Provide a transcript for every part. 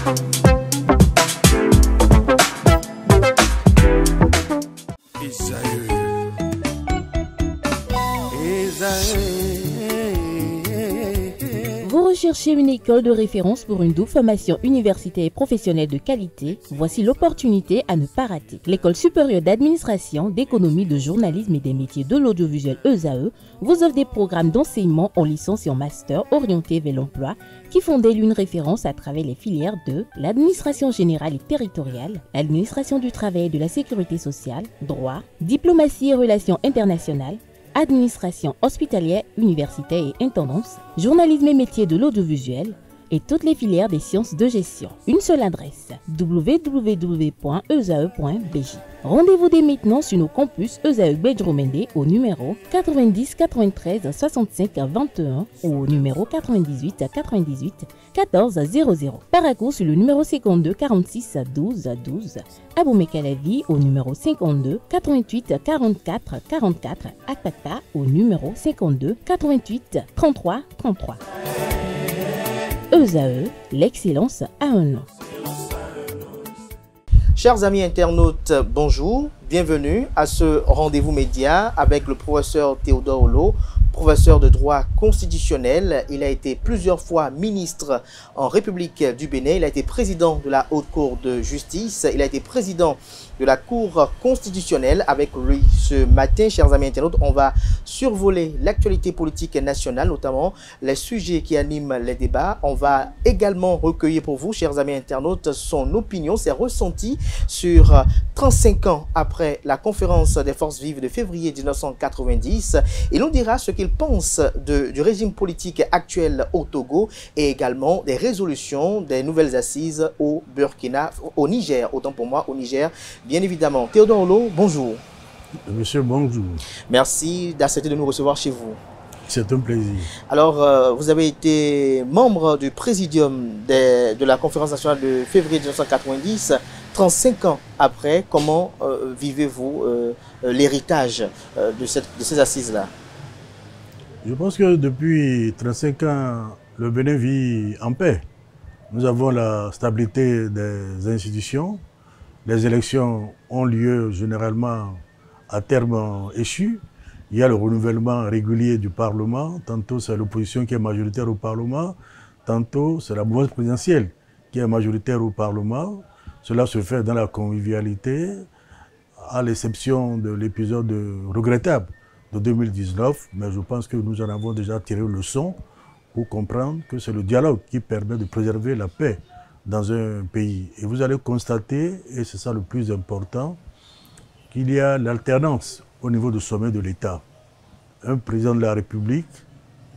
Vous recherchez une école de référence pour une double formation universitaire et professionnelle de qualité? Voici l'opportunité à ne pas rater. L'École supérieure d'administration, d'économie, de journalisme et des métiers de l'audiovisuel ESAE vous offre des programmes d'enseignement en licence et en master orientés vers l'emploi qui font d'elle une référence à travers les filières de l'administration générale et territoriale, l'administration du travail et de la sécurité sociale, droit, diplomatie et relations internationales, administration hospitalière, universitaire et intendance, journalisme et métiers de l'audiovisuel et toutes les filières des sciences de gestion. Une seule adresse, www.esae.bj. Rendez-vous dès maintenant sur nos campus ESAE Bedjromende au numéro 90 93 65 21 ou au numéro 98 98 14 00. Paracourt sur le numéro 52 46 12 12. Aboumé-Calavi au numéro 52 88 44 44. Akpata au numéro 52 88 33 33. ESAE, l'excellence à un nom. Chers amis internautes, bonjour, bienvenue à ce rendez-vous média avec le professeur Théodore Olo, professeur de droit constitutionnel. Il a été plusieurs fois ministre en République du Bénin, il a été président de la Haute Cour de justice, il a été président de la Cour constitutionnelle. Avec lui ce matin, chers amis internautes, on va survoler l'actualité politique nationale, notamment les sujets qui animent les débats. On va également recueillir pour vous, chers amis internautes, son opinion, ses ressentis sur 35 ans après la conférence des forces vives de février 1990. Et l'on dira ce qu'il pense du régime politique actuel au Togo et également des résolutions des nouvelles assises au Burkina, au Niger, autant pour moi au Niger. Bien évidemment. Théodore Olo, bonjour. Monsieur, bonjour. Merci d'accepter de nous recevoir chez vous. C'est un plaisir. Alors, vous avez été membre du présidium de la conférence nationale de février 1990. 35 ans après, comment vivez-vous l'héritage de ces assises-là? Je pense que depuis 35 ans, le Bénin vit en paix. Nous avons la stabilité des institutions. Les élections ont lieu généralement à terme échu. Il y a le renouvellement régulier du Parlement. Tantôt, c'est l'opposition qui est majoritaire au Parlement. Tantôt, c'est la mouvance présidentielle qui est majoritaire au Parlement. Cela se fait dans la convivialité, à l'exception de l'épisode regrettable de 2019. Mais je pense que nous en avons déjà tiré le leçon pour comprendre que c'est le dialogue qui permet de préserver la paix dans un pays. Et vous allez constater, et c'est ça le plus important, qu'il y a l'alternance au niveau du sommet de l'État. Un président de la République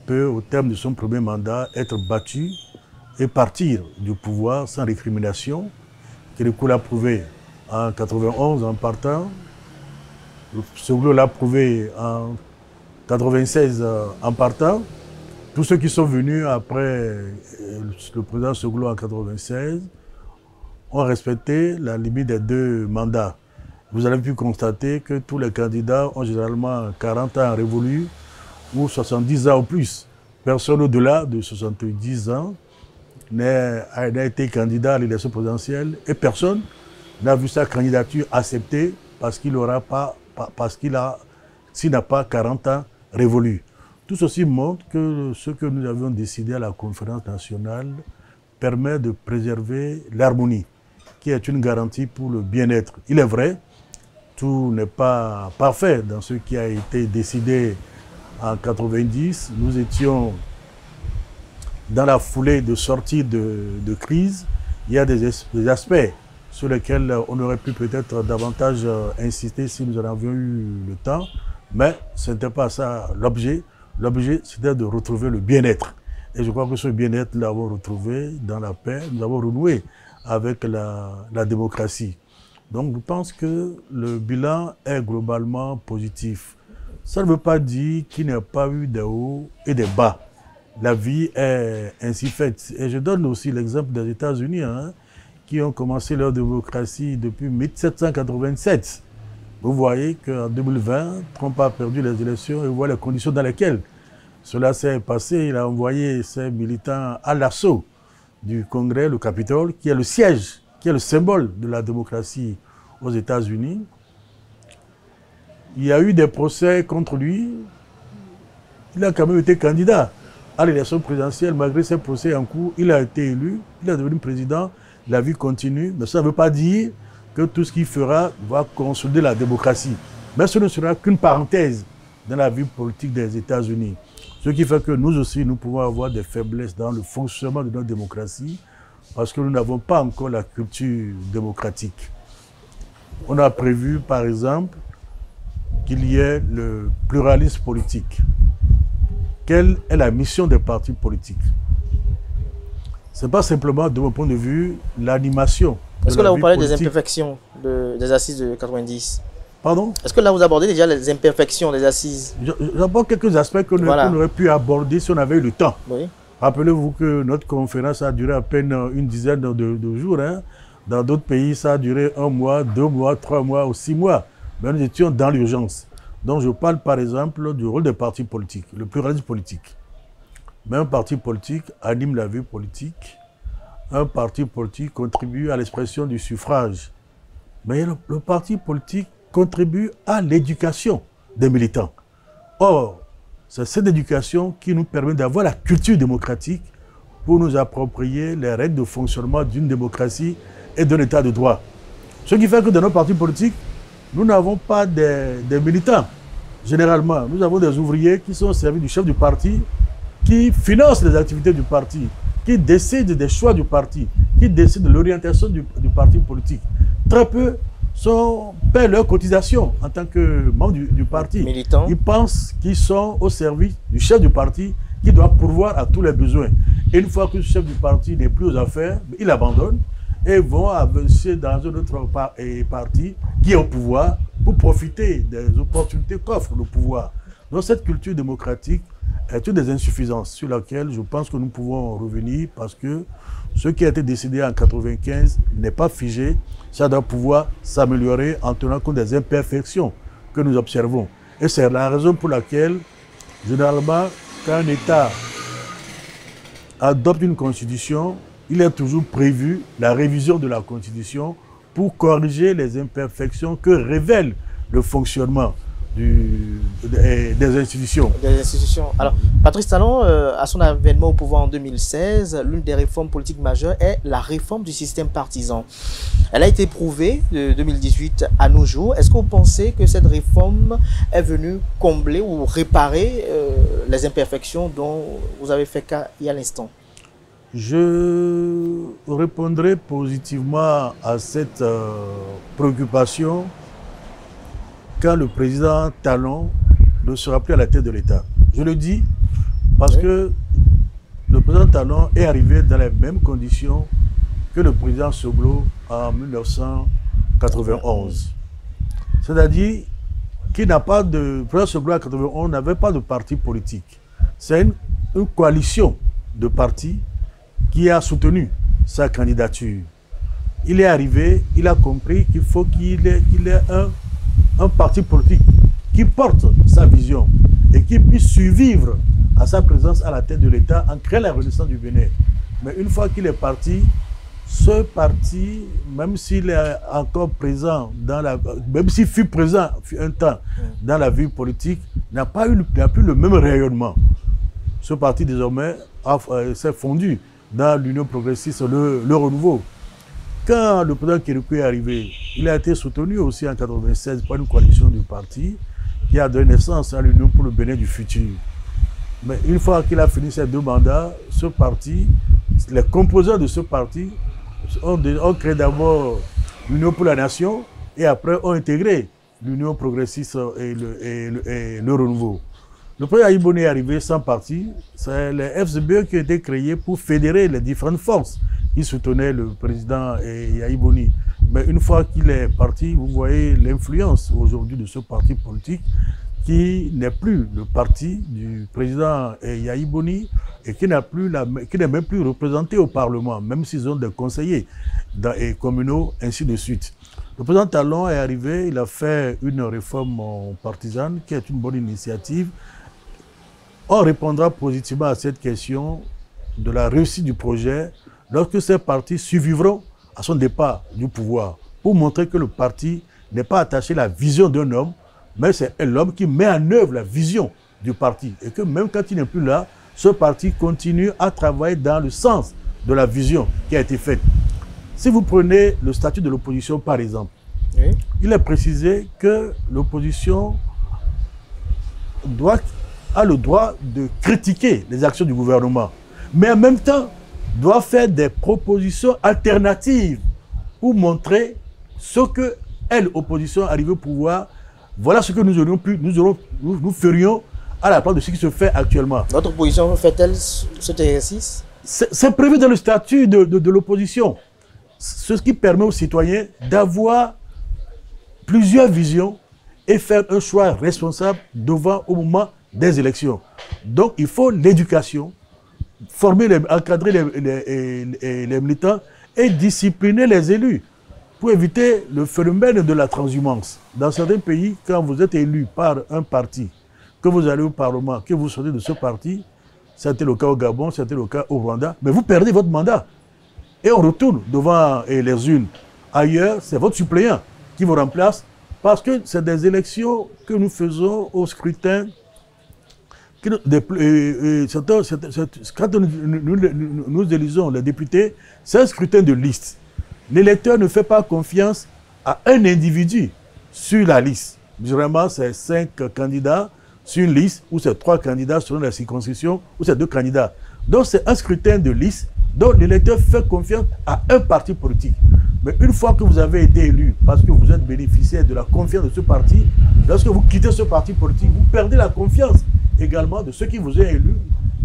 peut, au terme de son premier mandat, être battu et partir du pouvoir sans récrimination. Kérékou l'a prouvé en 91 en partant, Soglo l'a prouvé en 96 en partant. Tous ceux qui sont venus après le président Soglo en 96 ont respecté la limite des 2 mandats. Vous avez pu constater que tous les candidats ont généralement 40 ans révolus ou 70 ans ou plus. Personne au-delà de 70 ans n'a été candidat à l'élection présidentielle et personne n'a vu sa candidature acceptée parce qu'il n'a pas 40 ans révolus. Tout ceci montre que ce que nous avions décidé à la conférence nationale permet de préserver l'harmonie, qui est une garantie pour le bien-être. Il est vrai, tout n'est pas parfait dans ce qui a été décidé en 90. Nous étions dans la foulée de sortie de crise. Il y a des aspects sur lesquels on aurait pu peut-être davantage insister si nous en avions eu le temps, mais ce n'était pas ça l'objet. L'objet, c'était de retrouver le bien-être. Et je crois que ce bien-être, nous l'avons retrouvé dans la paix, nous avons renoué avec la démocratie. Donc, je pense que le bilan est globalement positif. Ça ne veut pas dire qu'il n'y a pas eu des hauts et des bas. La vie est ainsi faite. Et je donne aussi l'exemple des États-Unis, qui ont commencé leur démocratie depuis 1787. Vous voyez qu'en 2020, Trump a perdu les élections et vous voyez les conditions dans lesquelles cela s'est passé. Il a envoyé ses militants à l'assaut du Congrès, le Capitole, qui est le siège, qui est le symbole de la démocratie aux États-Unis. Il y a eu des procès contre lui. Il a quand même été candidat à l'élection présidentielle. Malgré ces procès en cours, il a été élu, il est devenu président, la vie continue. Mais ça ne veut pas dire que tout ce qu'il fera va consolider la démocratie. Mais ce ne sera qu'une parenthèse dans la vie politique des États-Unis. Ce qui fait que nous aussi, nous pouvons avoir des faiblesses dans le fonctionnement de notre démocratie parce que nous n'avons pas encore la culture démocratique. On a prévu, par exemple, qu'il y ait le pluralisme politique. Quelle est la mission des partis politiques? Ce n'est pas simplement, de mon point de vue, l'animation. Est-ce que là, vous parlez des imperfections des assises de 90? Pardon? Est-ce que là, vous abordez déjà les imperfections des assises? J'aborde quelques aspects qu'on aurait pu aborder si on avait eu le temps. Oui. Rappelez-vous que notre conférence a duré à peine une dizaine de jours. Hein. Dans d'autres pays, ça a duré 1 mois, 2 mois, 3 mois ou 6 mois. Mais nous étions dans l'urgence. Donc je parle par exemple du rôle des partis politiques, le pluralisme politique. Mais un parti politique anime la vie politique. Un parti politique contribue à l'expression du suffrage. Mais le parti politique contribue à l'éducation des militants. Or, c'est cette éducation qui nous permet d'avoir la culture démocratique pour nous approprier les règles de fonctionnement d'une démocratie et d'un état de droit. Ce qui fait que dans nos partis politiques, nous n'avons pas des militants. Généralement, nous avons des ouvriers qui sont au service du chef du parti, qui financent les activités du parti, qui décident des choix du parti, qui décident de l'orientation du parti politique. Très peu paient leurs cotisations en tant que membres du parti. Militants. Ils pensent qu'ils sont au service du chef du parti qui doit pourvoir à tous les besoins. Et une fois que le chef du parti n'est plus aux affaires, il abandonne et vont avancer dans un autre parti qui est au pouvoir pour profiter des opportunités qu'offre le pouvoir. Donc cette culture démocratique est une des insuffisances sur laquelle je pense que nous pouvons revenir parce que ce qui a été décidé en 1995 n'est pas figé. Ça doit pouvoir s'améliorer en tenant compte des imperfections que nous observons. Et c'est la raison pour laquelle, généralement, quand un État adopte une constitution, il est toujours prévu la révision de la constitution pour corriger les imperfections que révèle le fonctionnement des institutions. Alors, Patrice Talon, à son avènement au pouvoir en 2016, l'une des réformes politiques majeures est la réforme du système partisan. Elle a été prouvée de 2018 à nos jours. Est-ce que vous pensez que cette réforme est venue combler ou réparer les imperfections dont vous avez fait cas il y a l'instant? Je répondrai positivement à cette préoccupation quand le président Talon ne sera plus à la tête de l'État. Je le dis parce que le président Talon est arrivé dans les mêmes conditions que le président Soglo en 1991. C'est-à-dire qu'il n'a pas de... Le président Soglo en 1991 n'avait pas de parti politique. C'est une coalition de partis qui a soutenu sa candidature. Il est arrivé, il a compris qu'il faut qu'il ait un parti politique qui porte sa vision et qui puisse survivre à sa présence à la tête de l'État en créant la Renaissance du Bénin. Mais une fois qu'il est parti, ce parti, même s'il est encore présent, même s'il fut présent un temps dans la vie politique, n'a plus le même rayonnement. Ce parti désormais s'est fondu dans l'Union progressiste, le renouveau. Quand le président Kérékou est arrivé, il a été soutenu aussi en 1996 par une coalition du parti qui a donné naissance à l'Union pour le Bénin du futur. Mais une fois qu'il a fini ses 2 mandats, ce parti, les composants de ce parti ont créé d'abord l'Union pour la Nation et après ont intégré l'Union progressiste et le renouveau. Le président Yaïboni est arrivé sans parti. C'est les FCBE qui ont été créés pour fédérer les différentes forces qui soutenaient le président Yaïboni. Mais une fois qu'il est parti, vous voyez l'influence aujourd'hui de ce parti politique qui n'est plus le parti du président Yaïboni et qui n'est même plus représenté au Parlement, même s'ils ont des conseillers et communaux, ainsi de suite. Le président Talon est arrivé, il a fait une réforme partisane qui est une bonne initiative. On répondra positivement à cette question de la réussite du projet lorsque ces partis survivront à son départ du pouvoir, pour montrer que le parti n'est pas attaché à la vision d'un homme, mais c'est l'homme qui met en œuvre la vision du parti. Et que même quand il n'est plus là, ce parti continue à travailler dans le sens de la vision qui a été faite. Si vous prenez le statut de l'opposition, par exemple, oui, il est précisé que l'opposition a le droit de critiquer les actions du gouvernement, mais en même temps doit faire des propositions alternatives pour montrer ce que elle, opposition, arrivée au pouvoir, voilà ce que nous ferions à la place de ce qui se fait actuellement. Votre opposition fait-elle cet exercice? C'est prévu dans le statut de l'opposition. Ce qui permet aux citoyens d'avoir plusieurs visions et faire un choix responsable au moment des élections. Donc il faut l'éducation, encadrer les militants et discipliner les élus pour éviter le phénomène de la transhumance. Dans certains pays, quand vous êtes élu par un parti, que vous allez au Parlement, que vous sortez de ce parti, c'était le cas au Gabon, c'était le cas au Rwanda, mais vous perdez votre mandat. Et on retourne devant les urnes. Ailleurs, c'est votre suppléant qui vous remplace parce que c'est des élections que nous faisons au scrutin. Quand nous élisons les députés, c'est un scrutin de liste. L'électeur ne fait pas confiance à un individu sur la liste. Généralement, c'est 5 candidats sur une liste, ou c'est 3 candidats selon la circonscription, ou c'est 2 candidats. Donc c'est un scrutin de liste, dont l'électeur fait confiance à un parti politique. Mais une fois que vous avez été élu, parce que vous êtes bénéficiaire de la confiance de ce parti, lorsque vous quittez ce parti politique, vous perdez la confiance également de ceux qui vous ont élu.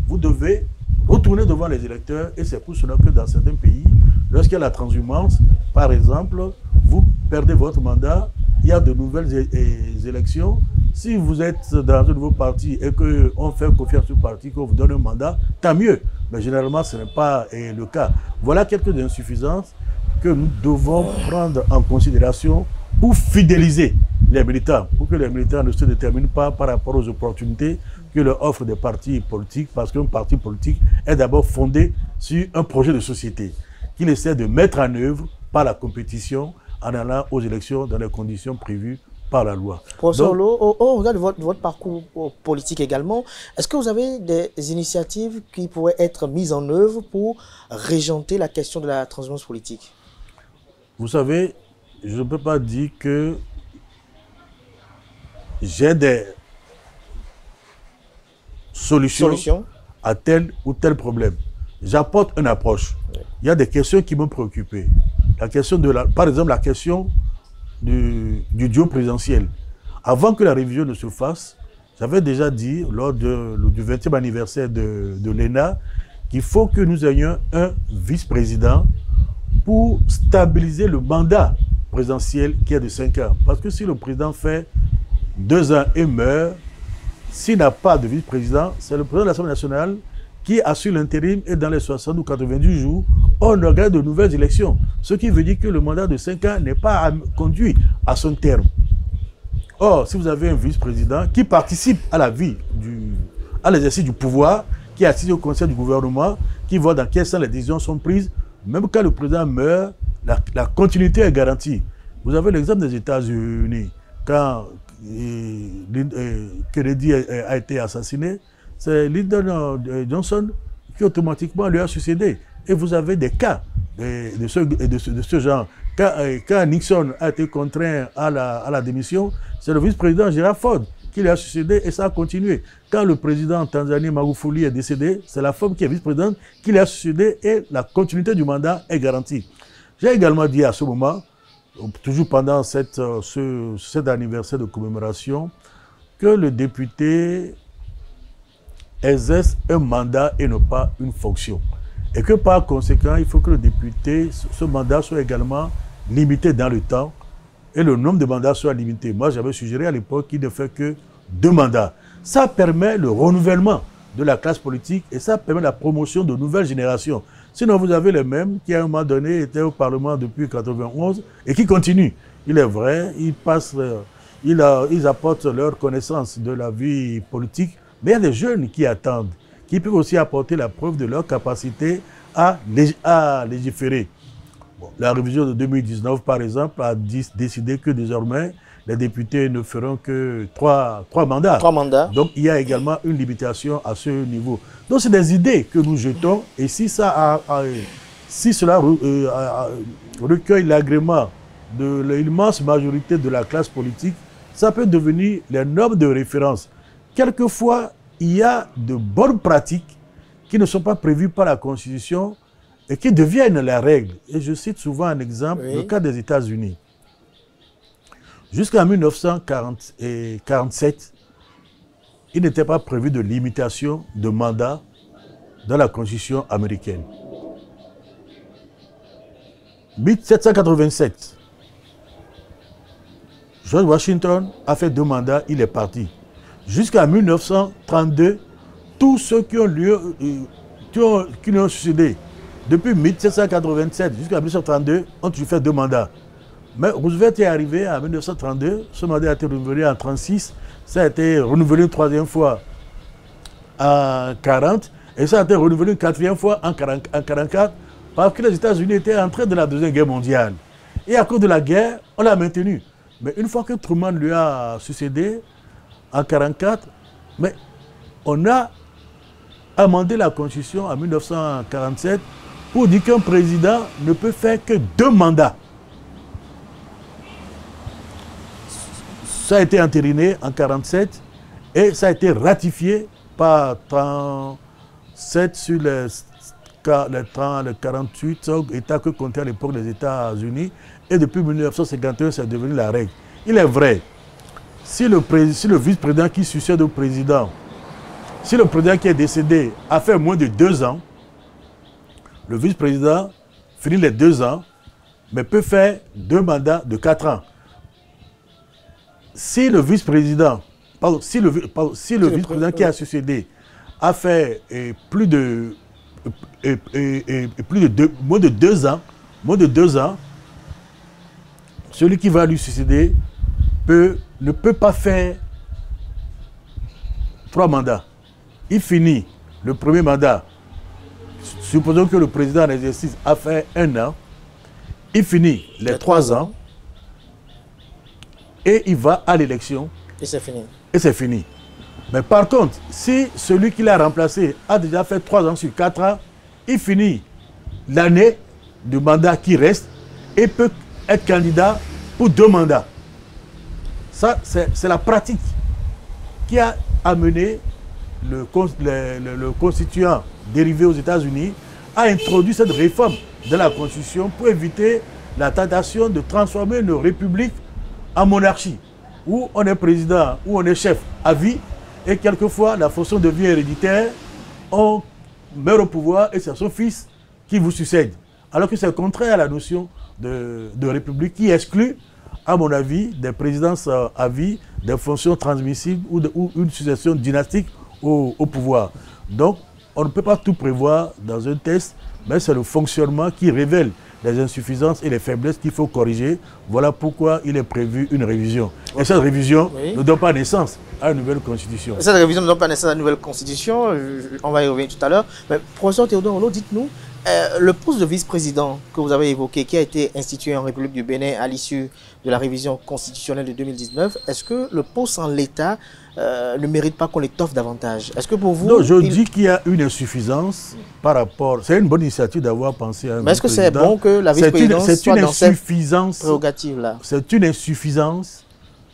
Vous devez retourner devant les électeurs, et c'est pour cela que dans certains pays, lorsqu'il y a la transhumance, par exemple, vous perdez votre mandat, il y a de nouvelles élections. Si vous êtes dans un nouveau parti et qu'on fait confiance au parti, qu'on vous donne un mandat, tant mieux. Mais généralement, ce n'est pas le cas. Voilà quelques insuffisances que nous devons prendre en considération pour fidéliser les militants, pour que les militants ne se déterminent pas par rapport aux opportunités que leur offrent des partis politiques, parce qu'un parti politique est d'abord fondé sur un projet de société qu'il essaie de mettre en œuvre par la compétition en allant aux élections dans les conditions prévues par la loi. Professeur Lo, au regard de votre parcours politique également, est-ce que vous avez des initiatives qui pourraient être mises en œuvre pour régenter la question de la transhumance politique? Vous savez, je ne peux pas dire que j'ai des solutions à tel ou tel problème. J'apporte une approche. Oui. Il y a des questions qui m'ont préoccupé. La question par exemple, la question du duo présidentiel. Avant que la révision ne se fasse, j'avais déjà dit, lors du 20e anniversaire de l'ENA, qu'il faut que nous ayons un vice-président pour stabiliser le mandat présidentiel qui est de 5 ans. Parce que si le président fait 2 ans et meurt, s'il n'a pas de vice-président, c'est le président de l'Assemblée nationale qui assure l'intérim et dans les 60 ou 90 jours, on organise de nouvelles élections. Ce qui veut dire que le mandat de 5 ans n'est pas conduit à son terme. Or, si vous avez un vice-président qui participe à la vie, à l'exercice du pouvoir, qui assiste au conseil du gouvernement, qui voit dans quel sens les décisions sont prises, même quand le président meurt, la continuité est garantie. Vous avez l'exemple des États-Unis. Quand Kennedy a été assassiné, c'est Lyndon Johnson qui automatiquement lui a succédé. Et vous avez des cas de ce genre. Quand Nixon a été contraint à la démission, c'est le vice-président Gerald Ford qui lui a succédé et ça a continué. Quand le président Tanzanie Magufuli est décédé, c'est la femme qui est vice-présidente qui lui a succédé et la continuité du mandat est garantie. J'ai également dit à ce moment, toujours pendant cet anniversaire de commémoration, que le député exerce un mandat et non pas une fonction. Et que par conséquent, il faut que le député, ce mandat soit également limité dans le temps et le nombre de mandats soit limité. Moi, j'avais suggéré à l'époque qu'il ne fait que 2 mandats. Ça permet le renouvellement de la classe politique et ça permet la promotion de nouvelles générations. Sinon, vous avez les mêmes qui, à un moment donné, étaient au Parlement depuis 1991 et qui continuent. Il est vrai, ils apportent leur connaissance de la vie politique, mais il y a des jeunes qui attendent, qui peuvent aussi apporter la preuve de leur capacité à légiférer. Bon, la révision de 2019, par exemple, a décidé que désormais, les députés ne feront que trois mandats. 3 mandats. Donc, il y a également une limitation à ce niveau. Donc, c'est des idées que nous jetons. Et si cela recueille l'agrément de l'immense majorité de la classe politique, ça peut devenir les normes de référence. Quelquefois, il y a de bonnes pratiques qui ne sont pas prévues par la Constitution et qui deviennent la règle. Et je cite souvent un exemple, le cas des États-Unis. Jusqu'en 1947, il n'était pas prévu de limitation de mandat dans la Constitution américaine. 1787, George Washington a fait 2 mandats, il est parti. Jusqu'à 1932, tous ceux qui ont succédé depuis 1787 jusqu'à 1932 ont toujours fait 2 mandats. Mais Roosevelt est arrivé en 1932, ce mandat a été renouvelé en 1936, ça a été renouvelé une 3e fois en 1940, et ça a été renouvelé une 4e fois en 1944, parce que les États-Unis étaient entrés dans la 2e guerre mondiale. Et à cause de la guerre, on l'a maintenu. Mais une fois que Truman lui a succédé, en 1944, mais on a amendé la Constitution en 1947 pour dire qu'un président ne peut faire que 2 mandats. Ça a été entériné en 1947 et ça a été ratifié par 37 sur les 48 États que comptaient à l'époque les États-Unis. Et depuis 1951, c'est devenu la règle. Il est vrai, si le vice-président qui succède au président, si le président qui est décédé a fait moins de 2 ans, le vice-président finit les 2 ans, mais peut faire 2 mandats de 4 ans. Si le vice-président, qui a succédé a fait moins de 2 ans, celui qui va lui succéder ne peut pas faire 3 mandats. Il finit le premier mandat. Supposons que le président en exercice a fait 1 an. Il finit les 3 ans. Et il va à l'élection. Et c'est fini. Et c'est fini. Mais par contre, si celui qui l'a remplacé a déjà fait 3 ans sur 4 ans, il finit l'année du mandat qui reste et peut être candidat pour 2 mandats. Ça, c'est la pratique qui a amené le constituant dérivé aux États-Unis à introduire cette réforme de la Constitution pour éviter la tentation de transformer nos républiques en monarchie, où on est président, où on est chef à vie, et quelquefois la fonction devient héréditaire, on meurt au pouvoir et c'est son fils qui vous succède. Alors que c'est contraire à la notion de république qui exclut, à mon avis, des présidences à vie, des fonctions transmissibles ou une succession dynastique au pouvoir. Donc, on ne peut pas tout prévoir dans un texte, mais c'est le fonctionnement qui révèle les insuffisances et les faiblesses qu'il faut corriger. Voilà pourquoi il est prévu une révision. Et cette révision ne donne pas naissance à une nouvelle constitution. Cette révision ne donne pas naissance à une nouvelle constitution. On va y revenir tout à l'heure. Mais professeur Théodore Olo, dites-nous, le poste de vice-président que vous avez évoqué, qui a été institué en République du Bénin à l'issue de la révision constitutionnelle de 2019, est-ce que le poste en l'état ne mérite pas qu'on l'étoffe davantage? Est-ce que pour vous... Non, je dis qu'il y a une insuffisance par rapport... C'est une bonne initiative d'avoir pensé à un vice-président. Mais est-ce que c'est bon que la vice-présidence soit dans cette prérogative-là? C'est une insuffisance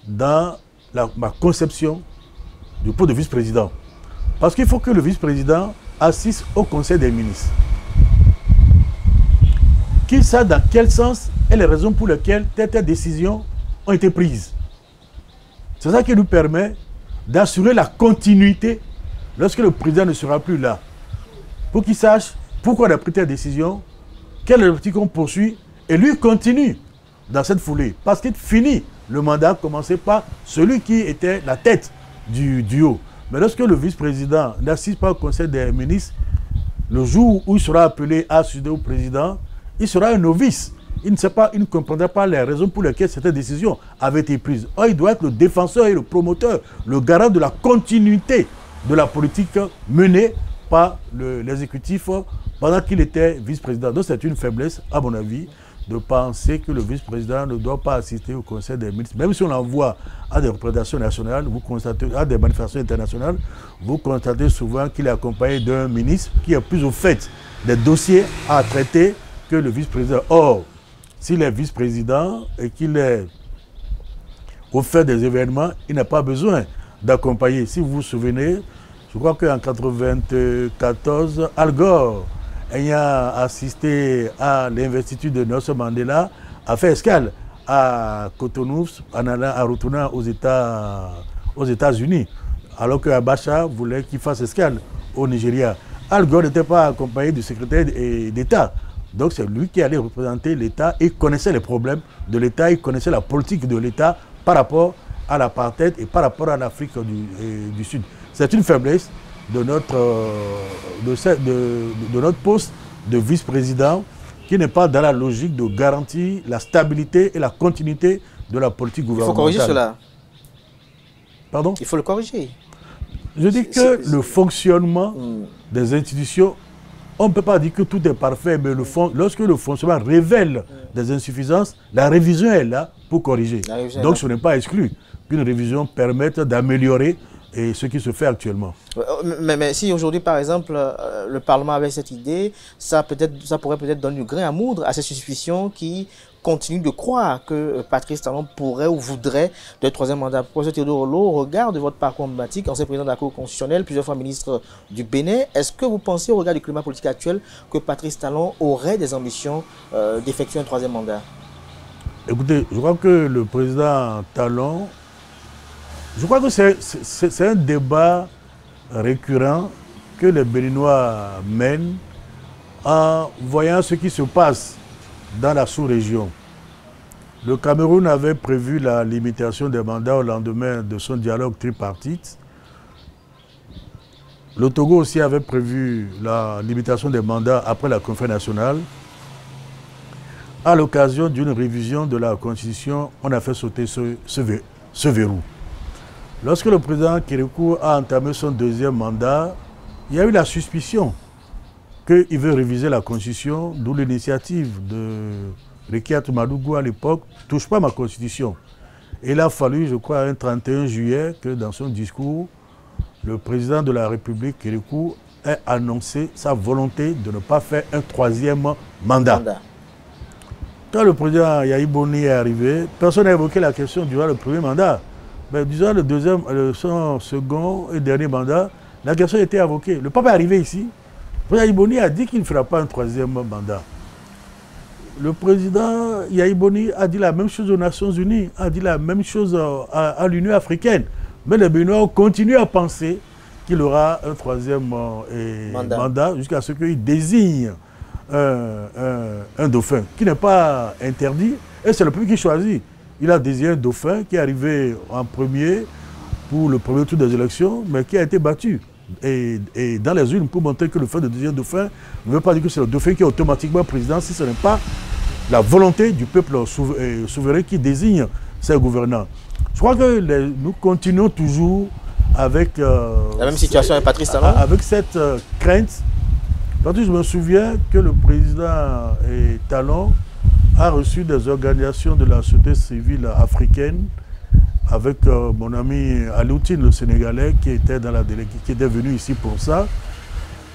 dans ma conception du poste de vice-président. Parce qu'il faut que le vice-président assiste au Conseil des ministres. Qu'il sache dans quel sens et les raisons pour lesquelles telles décisions ont été prises. C'est ça qui nous permet d'assurer la continuité lorsque le président ne sera plus là. Pour qu'il sache pourquoi on a pris telle décision, quel est l'objectif qu'on poursuit, et lui continue dans cette foulée. Parce qu'il finit le mandat commencé par celui qui était la tête du duo. Mais lorsque le vice-président n'assiste pas au Conseil des ministres, le jour où il sera appelé à succéder au président, il sera un novice. Il ne comprendra pas les raisons pour lesquelles cette décision avait été prise. Or, il doit être le défenseur et le promoteur, le garant de la continuité de la politique menée par l'exécutif pendant qu'il était vice-président. Donc c'est une faiblesse, à mon avis, de penser que le vice-président ne doit pas assister au Conseil des ministres. Même si on l'envoie à des représentations nationales, vous constatez, à des manifestations internationales, vous constatez souvent qu'il est accompagné d'un ministre qui est plus au fait des dossiers à traiter que le vice-président. Or, s'il est vice-président et qu'il est au fait des événements, il n'a pas besoin d'accompagner. Si vous vous souvenez, je crois qu'en 1994, Al Gore, ayant assisté à l'investiture de Nelson Mandela, a fait escale à Cotonou en retournant aux États-Unis, alors que Abacha voulait qu'il fasse escale au Nigeria. Al Gore n'était pas accompagné du secrétaire d'État. Donc c'est lui qui allait représenter l'État et connaissait les problèmes de l'État, il connaissait la politique de l'État par rapport à l'apartheid et par rapport à l'Afrique du Sud. C'est une faiblesse de notre poste de vice-président qui n'est pas dans la logique de garantir la stabilité et la continuité de la politique gouvernementale. Il faut corriger cela. Pardon? Il faut le corriger. Je dis que le fonctionnement des institutions, on ne peut pas dire que tout est parfait, mais lorsque le fonctionnement révèle des insuffisances, la révision est là pour corriger. Donc ce n'est pas exclu qu'une révision permette d'améliorer ce qui se fait actuellement. Mais si aujourd'hui, par exemple, le Parlement avait cette idée, ça pourrait peut-être donner du grain à moudre à ces suspicions qui continuent de croire que Patrice Talon pourrait ou voudrait le troisième mandat. Professeur Théodore Olo, au regard de votre parcours emblématique, ancien président de la Cour constitutionnelle, plusieurs fois ministre du Bénin, est-ce que vous pensez, au regard du climat politique actuel, que Patrice Talon aurait des ambitions d'effectuer un troisième mandat? Écoutez, je crois que le président Talon, je crois que c'est un débat récurrent que les Béninois mènent en voyant ce qui se passe dans la sous-région. Le Cameroun avait prévu la limitation des mandats au lendemain de son dialogue tripartite. Le Togo aussi avait prévu la limitation des mandats après la conférence nationale. À l'occasion d'une révision de la Constitution, on a fait sauter ce verrou. Lorsque le président Kérékou a entamé son deuxième mandat, il y a eu la suspicion qu'il veut réviser la Constitution, d'où l'initiative de Rekiat Madougou à l'époque, « Touche pas ma Constitution ». Et il a fallu, je crois, un 31 juillet, que dans son discours, le président de la République, Kérékou, ait annoncé sa volonté de ne pas faire un troisième mandat. Quand le président Yahi Boni est arrivé, personne n'a évoqué la question durant le premier mandat. Mais disant son second et dernier mandat, la question était évoquée. Le pape est arrivé ici. Le président Yahi Boni a dit qu'il ne fera pas un troisième mandat. Le président Yahi Boni a dit la même chose aux Nations Unies, a dit la même chose à l'Union africaine. Mais les Béninois continuent à penser qu'il aura un troisième mandat jusqu'à ce qu'il désigne un dauphin qui n'est pas interdit. Et c'est le peuple qui choisit. Il a désigné un dauphin qui est arrivé en premier pour le premier tour des élections, mais qui a été battu. Et dans les urnes, pour montrer que le fait de désigner un dauphin ne veut pas dire que c'est le dauphin qui est automatiquement président si ce n'est pas la volonté du peuple souverain qui désigne ses gouvernants. Je crois que nous continuons toujours avec... la même situation avec Patrice Talon. Avec cette crainte. Parce que je me souviens que le président Talon a reçu des organisations de la société civile africaine avec mon ami Aloutine, le Sénégalais, qui était venu ici pour ça.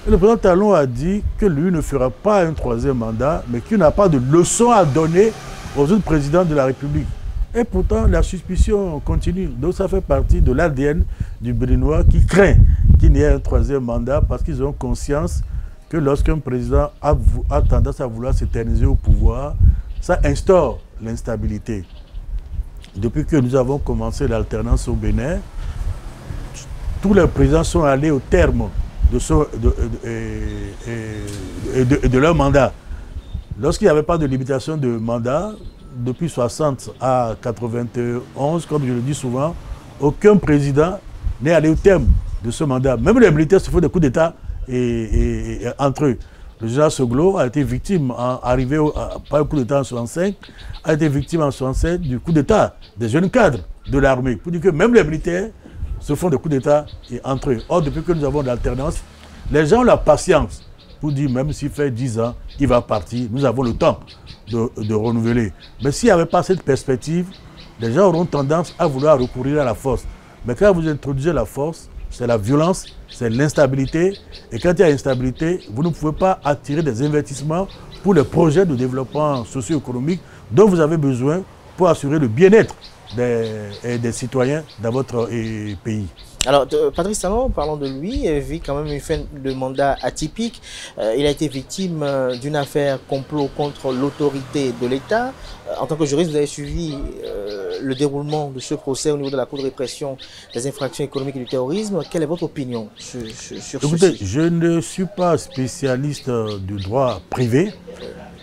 Et le président Talon a dit que lui ne fera pas un troisième mandat, mais qu'il n'a pas de leçon à donner aux autres présidents de la République. Et pourtant, la suspicion continue. Donc ça fait partie de l'ADN du Béninois qui craint qu'il n'y ait un troisième mandat parce qu'ils ont conscience que lorsqu'un président a tendance à vouloir s'éterniser au pouvoir, ça instaure l'instabilité. Depuis que nous avons commencé l'alternance au Bénin, tous les présidents sont allés au terme de leur mandat. Lorsqu'il n'y avait pas de limitation de mandat, depuis 60 à 91, comme je le dis souvent, aucun président n'est allé au terme de ce mandat. Même les militaires se font des coups d'État entre eux. Le général Soglo a été victime, arrivé par un coup d'État en 65, a été victime en 67 du coup d'État des jeunes cadres de l'armée. Pour dire que même les militaires se font des coups d'État entre eux. Or, depuis que nous avons l'alternance, les gens ont la patience pour dire même s'il fait 10 ans, il va partir. Nous avons le temps de renouveler. Mais s'il n'y avait pas cette perspective, les gens auront tendance à vouloir recourir à la force. Mais quand vous introduisez la force, c'est la violence, c'est l'instabilité. Et quand il y a instabilité, vous ne pouvez pas attirer des investissements pour les projets de développement socio-économique dont vous avez besoin pour assurer le bien-être des citoyens dans votre pays. Alors, Patrice Talon, parlons de lui, il vit quand même une fin de mandat atypique. Il a été victime d'une affaire complot contre l'autorité de l'État. En tant que juriste, vous avez suivi le déroulement de ce procès au niveau de la Cour de répression des infractions économiques et du terrorisme. Quelle est votre opinion sur Écoutez, ceci? je ne suis pas spécialiste du droit privé.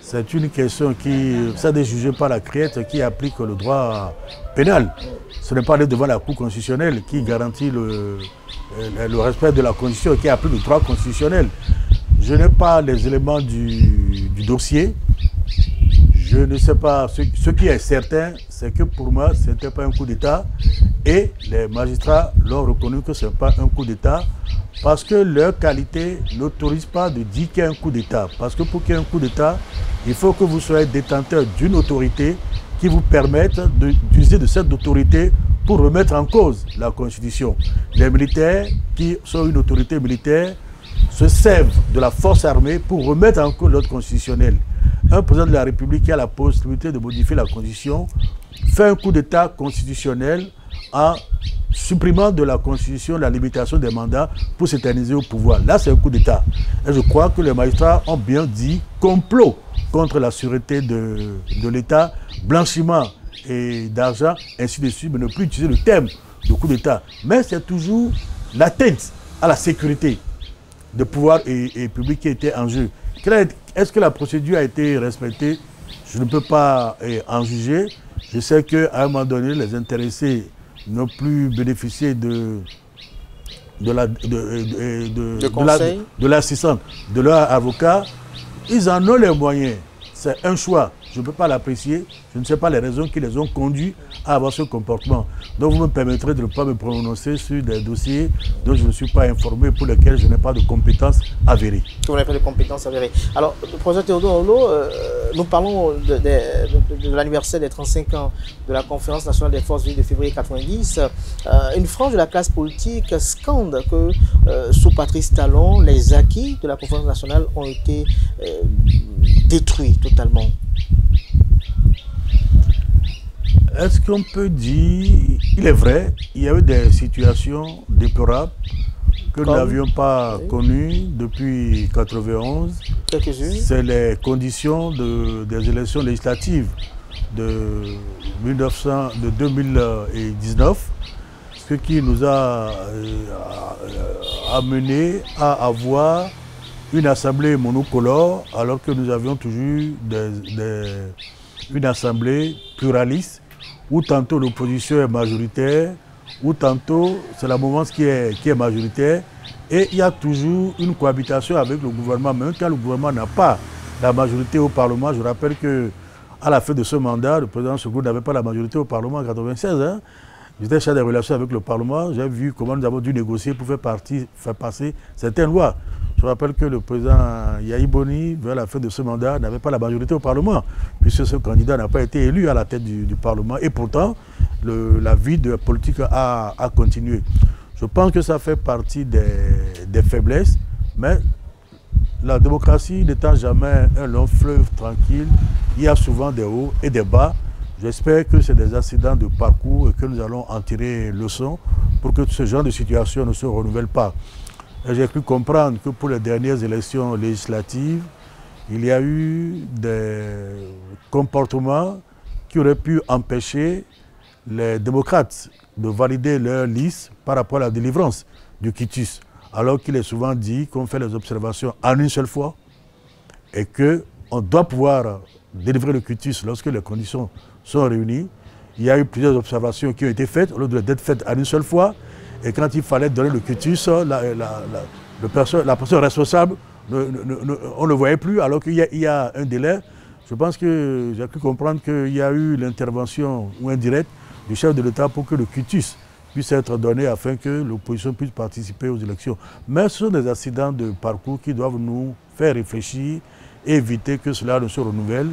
C'est une question ça n'est jugé par la CRIET qui applique le droit pénal. Ce n'est pas aller devant la Cour constitutionnelle qui garantit le respect de la Constitution, qui applique le droit constitutionnel. Je n'ai pas les éléments du dossier. Je ne sais pas. Ce qui est certain, c'est que pour moi, ce n'était pas un coup d'État. Et les magistrats l'ont reconnu que ce n'est pas un coup d'État. Parce que leur qualité n'autorise pas de dire qu'il y a un coup d'État. Parce que pour qu'il y ait un coup d'État, il faut que vous soyez détenteur d'une autorité qui vous permette d'user de cette autorité pour remettre en cause la Constitution. Les militaires, qui sont une autorité militaire, se servent de la force armée pour remettre en cause l'ordre constitutionnel. Un président de la République qui a la possibilité de modifier la Constitution fait un coup d'État constitutionnel en supprimant de la Constitution la limitation des mandats pour s'éterniser au pouvoir. Là, c'est un coup d'État. Et je crois que les magistrats ont bien dit complot contre la sûreté de l'État, blanchiment et d'argent, ainsi de suite, mais ne plus utiliser le terme de coup d'État. Mais c'est toujours l'atteinte à la sécurité de pouvoir et public qui était en jeu. Est-ce que la procédure a été respectée? Je ne peux pas en juger. Je sais qu'à un moment donné, les intéressés n'ont plus bénéficié de l'assistance de leur avocat. Ils en ont les moyens. C'est un choix. Je ne peux pas l'apprécier. Je ne sais pas les raisons qui les ont conduits à avoir ce comportement. Donc vous me permettrez de ne pas me prononcer sur des dossiers dont je ne suis pas informé, pour lesquels je n'ai pas de compétences avérées. Vous n'avez pas de compétences avérées. Alors, professeur Théodore Olo, nous parlons de l'anniversaire des 35 ans de la Conférence nationale des forces vives de février 90. Une frange de la classe politique scande que sous Patrice Talon, les acquis de la Conférence nationale ont été détruits totalement. Est-ce qu'on peut dire, il est vrai, il y a eu des situations déplorables que nous n'avions pas connues depuis 1991. C'est les conditions des élections législatives de 2019, ce qui nous a amené à avoir une assemblée monocolore, alors que nous avions toujours une assemblée pluraliste, où tantôt l'opposition est majoritaire, ou tantôt c'est la mouvance qui est majoritaire, et il y a toujours une cohabitation avec le gouvernement. Même quand le gouvernement n'a pas la majorité au Parlement, je rappelle qu'à la fin de ce mandat, le président Segou n'avait pas la majorité au Parlement en 1996. Hein. J'étais chargé des relations avec le Parlement, j'ai vu comment nous avons dû négocier pour faire passer certaines lois. Je rappelle que le président Yahi Boni, vers la fin de ce mandat, n'avait pas la majorité au Parlement, puisque ce candidat n'a pas été élu à la tête du Parlement. Et pourtant, la vie de la politique a continué. Je pense que ça fait partie des faiblesses, mais la démocratie n'étant jamais un long fleuve tranquille, il y a souvent des hauts et des bas. J'espère que c'est des accidents de parcours et que nous allons en tirer leçon pour que ce genre de situation ne se renouvelle pas. J'ai cru comprendre que pour les dernières élections législatives, il y a eu des comportements qui auraient pu empêcher les démocrates de valider leur liste par rapport à la délivrance du quitus. Alors qu'il est souvent dit qu'on fait les observations en une seule fois et qu'on doit pouvoir délivrer le quitus lorsque les conditions sont réunies. Il y a eu plusieurs observations qui ont été faites au lieu d'être faites en une seule fois. Et quand il fallait donner le quitus, la personne responsable, on ne le voyait plus alors qu'il y a un délai. Je pense que j'ai pu comprendre qu'il y a eu l'intervention ou indirecte du chef de l'État pour que le quitus puisse être donné afin que l'opposition puisse participer aux élections. Mais ce sont des accidents de parcours qui doivent nous faire réfléchir et éviter que cela ne se renouvelle,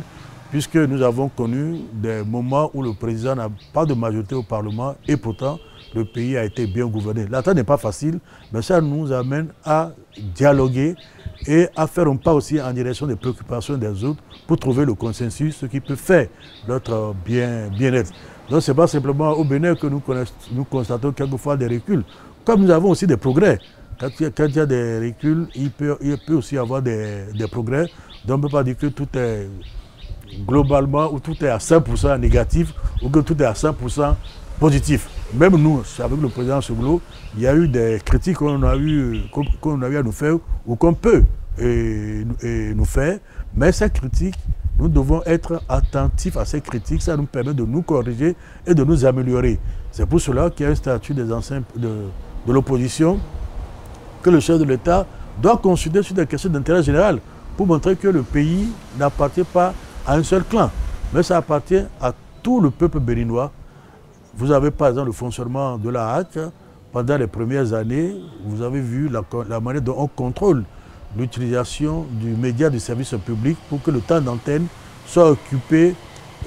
puisque nous avons connu des moments où le président n'a pas de majorité au Parlement et pourtant le pays a été bien gouverné. La tâche n'est pas facile, mais ça nous amène à dialoguer et à faire un pas aussi en direction des préoccupations des autres pour trouver le consensus, ce qui peut faire notre bien-être. Donc ce n'est pas simplement au Bénin que nous constatons quelquefois des reculs, comme nous avons aussi des progrès. Quand il y a des reculs, il peut aussi y avoir des progrès. Donc on ne peut pas dire que tout est globalement, ou tout est à 100% négatif, ou que tout est à 100% positif. Même nous, avec le président Soglo, il y a eu des critiques qu'on a eu à nous faire, ou qu'on peut nous faire, mais ces critiques, nous devons être attentifs à ces critiques, ça nous permet de nous corriger et de nous améliorer. C'est pour cela qu'il y a un statut des anciens de l'opposition, que le chef de l'État doit consulter sur des questions d'intérêt général, pour montrer que le pays n'appartient pas à un seul clan, mais ça appartient à tout le peuple béninois. Vous avez par exemple le fonctionnement de la HAC. Pendant les premières années, vous avez vu la manière dont on contrôle l'utilisation du média du service public pour que le temps d'antenne soit occupé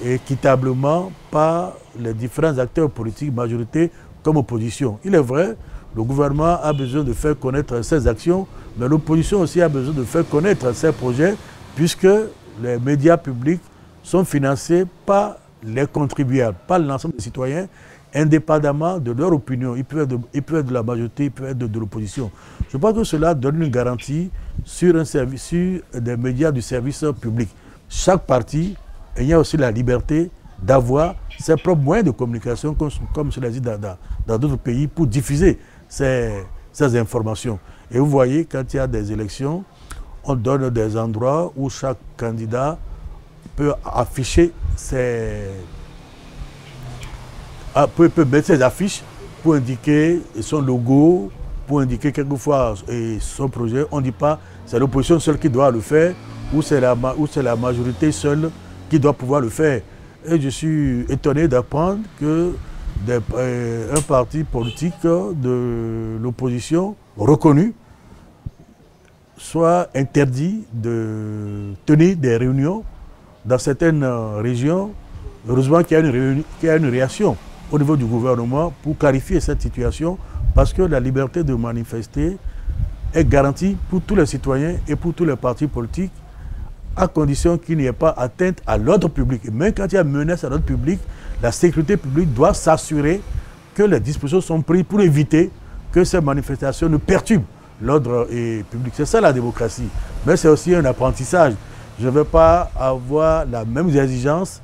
équitablement par les différents acteurs politiques, majorité comme opposition. Il est vrai, le gouvernement a besoin de faire connaître ses actions, mais l'opposition aussi a besoin de faire connaître ses projets, puisque les médias publics sont financés par les contribuables, par l'ensemble des citoyens, indépendamment de leur opinion. Ils peuvent être de la majorité, ils peuvent être de l'opposition. Je pense que cela donne une garantie sur des médias du service public. Chaque parti ayant aussi la liberté d'avoir ses propres moyens de communication, comme cela dit dans d'autres pays, pour diffuser ces informations. Et vous voyez, quand il y a des élections, on donne des endroits où chaque candidat peut afficher peut mettre ses affiches pour indiquer son logo, pour indiquer quelquefois son projet. On ne dit pas c'est l'opposition seule qui doit le faire ou c'est la majorité seule qui doit pouvoir le faire. Et je suis étonné d'apprendre que un parti politique de l'opposition reconnu soit interdit de tenir des réunions dans certaines régions. Heureusement qu'il y a une réaction au niveau du gouvernement pour clarifier cette situation, parce que la liberté de manifester est garantie pour tous les citoyens et pour tous les partis politiques, à condition qu'il n'y ait pas atteinte à l'ordre public. Et même quand il y a menace à l'ordre public, la sécurité publique doit s'assurer que les dispositions sont prises pour éviter que ces manifestations ne perturbent l'ordre public. C'est ça la démocratie. Mais c'est aussi un apprentissage. Je ne vais pas avoir la même exigence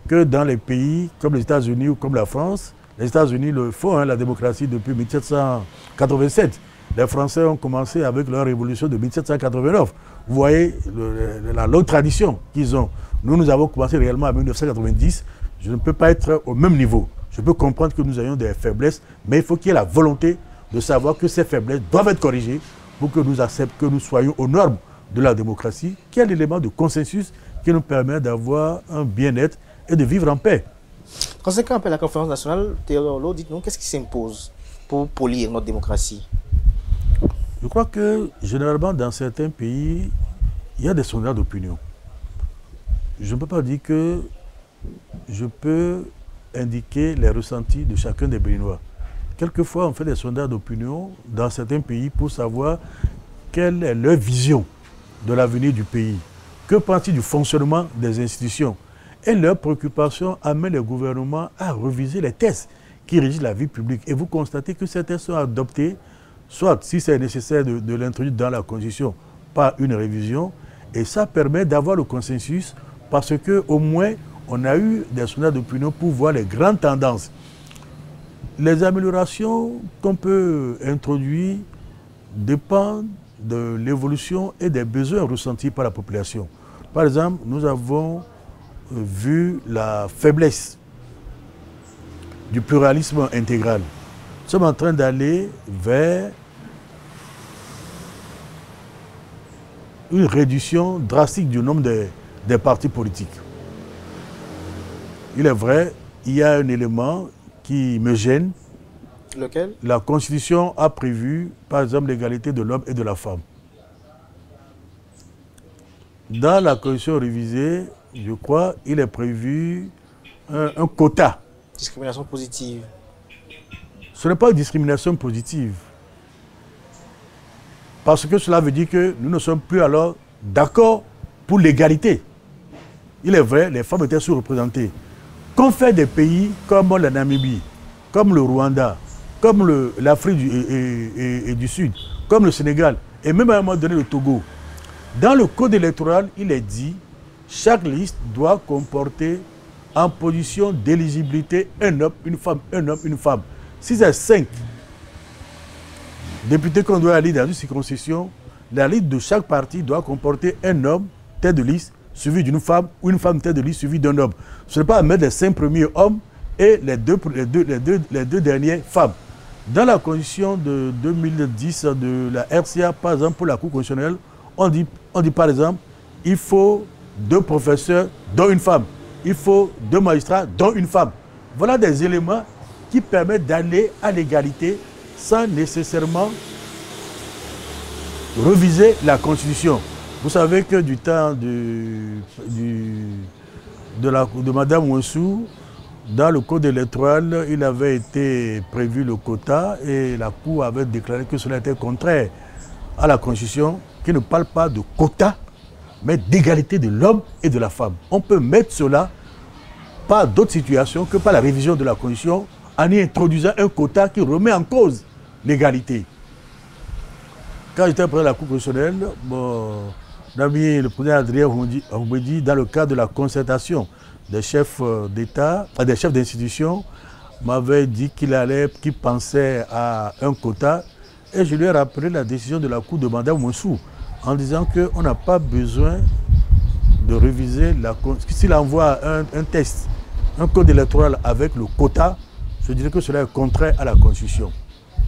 que dans les pays comme les États-Unis ou comme la France. Les États-Unis le font, la démocratie, depuis 1787. Les Français ont commencé avec leur révolution de 1789. Vous voyez la longue tradition qu'ils ont. Nous avons commencé réellement en 1990. Je ne peux pas être au même niveau. Je peux comprendre que nous ayons des faiblesses, mais il faut qu'il y ait la volonté de savoir que ces faiblesses doivent être corrigées pour que nous acceptions, que nous soyons aux normes de la démocratie, qui est l'élément de consensus qui nous permet d'avoir un bien-être et de vivre en paix. Conséquent après la conférence nationale, Théodore Lo, dites-nous, qu'est-ce qui s'impose pour polir notre démocratie? Je crois que généralement dans certains pays, il y a des sondages d'opinion. Je ne peux pas dire que je peux indiquer les ressentis de chacun des Béninois. Quelquefois, on fait des sondages d'opinion dans certains pays pour savoir quelle est leur vision de l'avenir du pays. Que pensent-ils du fonctionnement des institutions? Et leurs préoccupations amènent les gouvernements à reviser les textes qui régissent la vie publique. Et vous constatez que ces textes sont adoptés, soit si c'est nécessaire de l'introduire dans la Constitution, par une révision. Et ça permet d'avoir le consensus parce qu'au moins, on a eu des sondages d'opinion pour voir les grandes tendances. Les améliorations qu'on peut introduire dépendent de l'évolution et des besoins ressentis par la population. Par exemple, nous avons vu la faiblesse du pluralisme intégral. Nous sommes en train d'aller vers une réduction drastique du nombre des partis politiques. Il est vrai, il y a un élément qui me gêne, Lequel? La Constitution a prévu, par exemple, l'égalité de l'homme et de la femme. Dans la Constitution révisée, je crois, il est prévu un quota. Discrimination positive. Ce n'est pas une discrimination positive. Parce que cela veut dire que nous ne sommes plus alors d'accord pour l'égalité. Il est vrai, les femmes étaient sous-représentées. Qu'ont fait des pays comme la Namibie, comme le Rwanda, comme l'Afrique du Sud, comme le Sénégal, et même à un moment donné le Togo. Dans le code électoral, il est dit chaque liste doit comporter en position d'éligibilité un homme, une femme, un homme, une femme. Si c'est 5 députés qu'on doit aller dans une circonscription, la liste de chaque parti doit comporter un homme, tête de liste, suivi d'une femme, ou une femme tête de liste suivie d'un homme. Ce n'est pas à mettre les 5 premiers hommes et les deux dernières femmes. Dans la constitution de 2010 de la RCA, par exemple, pour la Cour constitutionnelle, on dit par exemple, il faut 2 professeurs, dont une femme. Il faut 2 magistrats, dont une femme. Voilà des éléments qui permettent d'aller à l'égalité sans nécessairement reviser la Constitution. Vous savez que du temps de Mme Ouansou, dans le code électoral, il avait été prévu le quota et la Cour avait déclaré que cela était contraire à la Constitution, qui ne parle pas de quota, mais d'égalité de l'homme et de la femme. On peut mettre cela par d'autres situations que par la révision de la Constitution en y introduisant un quota qui remet en cause l'égalité. Quand j'étais président de la Cour constitutionnelle, le président Adrien Oumbedi, dans le cadre de la concertation des chefs d'État, des chefs d'institution, m'avait dit qu'il pensait à un quota. Et je lui ai rappelé la décision de la Cour de Mme Ouansou en disant qu'on n'a pas besoin de réviser la Constitution. S'il envoie un texte, un code électoral avec le quota, je dirais que cela est contraire à la Constitution.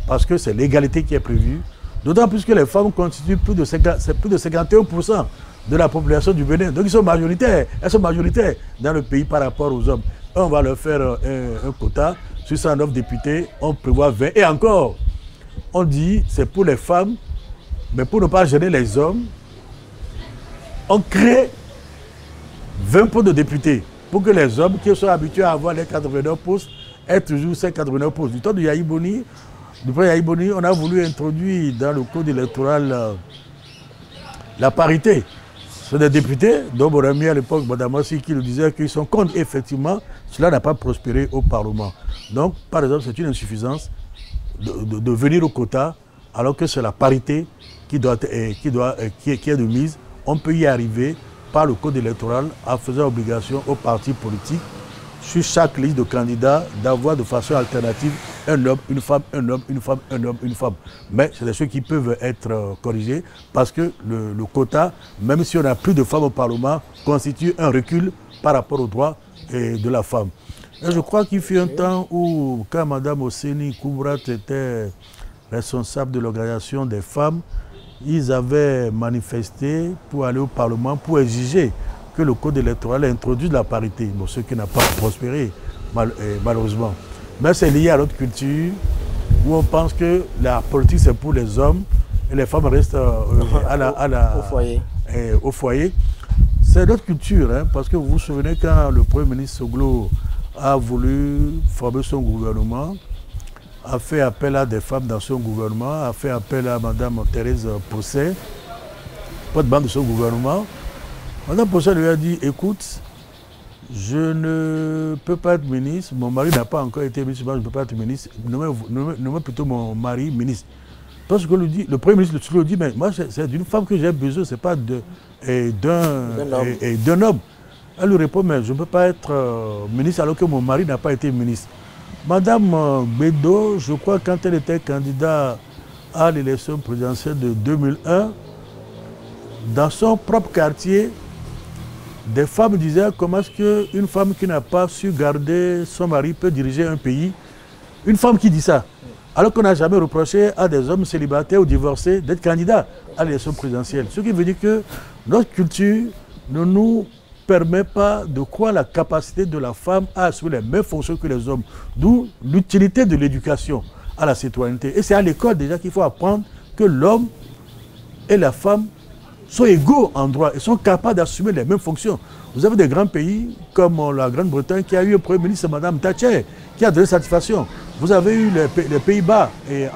Parce que c'est l'égalité qui est prévue. D'autant plus que les femmes constituent plus de 51% de la population du Bénin. Donc ils sont majoritaires. Elles sont majoritaires dans le pays par rapport aux hommes. On va leur faire un quota. Sur 109 députés, on prévoit 20. Et encore, on dit c'est pour les femmes, mais pour ne pas gêner les hommes, on crée 20 postes de députés pour que les hommes qui sont habitués à avoir les 89 postes aient toujours ces 89 postes. Du temps de Yahi Boni, on a voulu introduire dans le code électoral la parité. Ce sont des députés, dont Borami à l'époque, Badamassi, qui nous disait qu'ils sont contre. Effectivement, cela n'a pas prospéré au Parlement. Donc, par exemple, c'est une insuffisance de venir au quota, alors que c'est la parité qui est de mise. On peut y arriver par le code électoral en faisant obligation aux partis politiques sur chaque liste de candidats d'avoir de façon alternative un homme, une femme, un homme, une femme, un homme, une femme. Mais c'est des choses qui peuvent être corrigées parce que le quota, même si on n'a plus de femmes au Parlement, constitue un recul par rapport aux droits de la femme. Et je crois qu'il fut un temps où, quand Mme Oseni Koubrat était responsable de l'organisation des femmes, ils avaient manifesté pour aller au Parlement pour exiger que le code électoral introduise la parité, bon, ce qui n'a pas prospéré, malheureusement. Mais c'est lié à notre culture, où on pense que la politique c'est pour les hommes et les femmes restent au foyer. C'est notre culture, hein, parce que vous vous souvenez quand le Premier ministre Soglo a voulu former son gouvernement, a fait appel à des femmes dans son gouvernement, a fait appel à Mme Thérèse Possé, porte-parole de son gouvernement. Mme Possé lui a dit, écoute, je ne peux pas être ministre, mon mari n'a pas encore été ministre, moi je ne peux pas être ministre, nommez plutôt mon mari ministre. Parce que le Premier ministre lui dit, mais moi c'est d'une femme que j'ai besoin, ce n'est pas d'un homme. Elle lui répond, mais je ne peux pas être ministre alors que mon mari n'a pas été ministre. Madame Bédo, je crois quand elle était candidate à l'élection présidentielle de 2001, dans son propre quartier, des femmes disaient comment est-ce qu'une femme qui n'a pas su garder son mari peut diriger un pays. Une femme qui dit ça. Alors qu'on n'a jamais reproché à des hommes célibataires ou divorcés d'être candidats à l'élection présidentielle. Ce qui veut dire que notre culture ne nous permet pas de croire la capacité de la femme à assumer les mêmes fonctions que les hommes. D'où l'utilité de l'éducation. à la citoyenneté. Et c'est à l'école déjà qu'il faut apprendre que l'homme et la femme sont égaux en droit et sont capables d'assumer les mêmes fonctions. Vous avez des grands pays comme la Grande-Bretagne qui a eu un Premier ministre, Mme Thatcher, qui a donné satisfaction. Vous avez eu les Pays-Bas et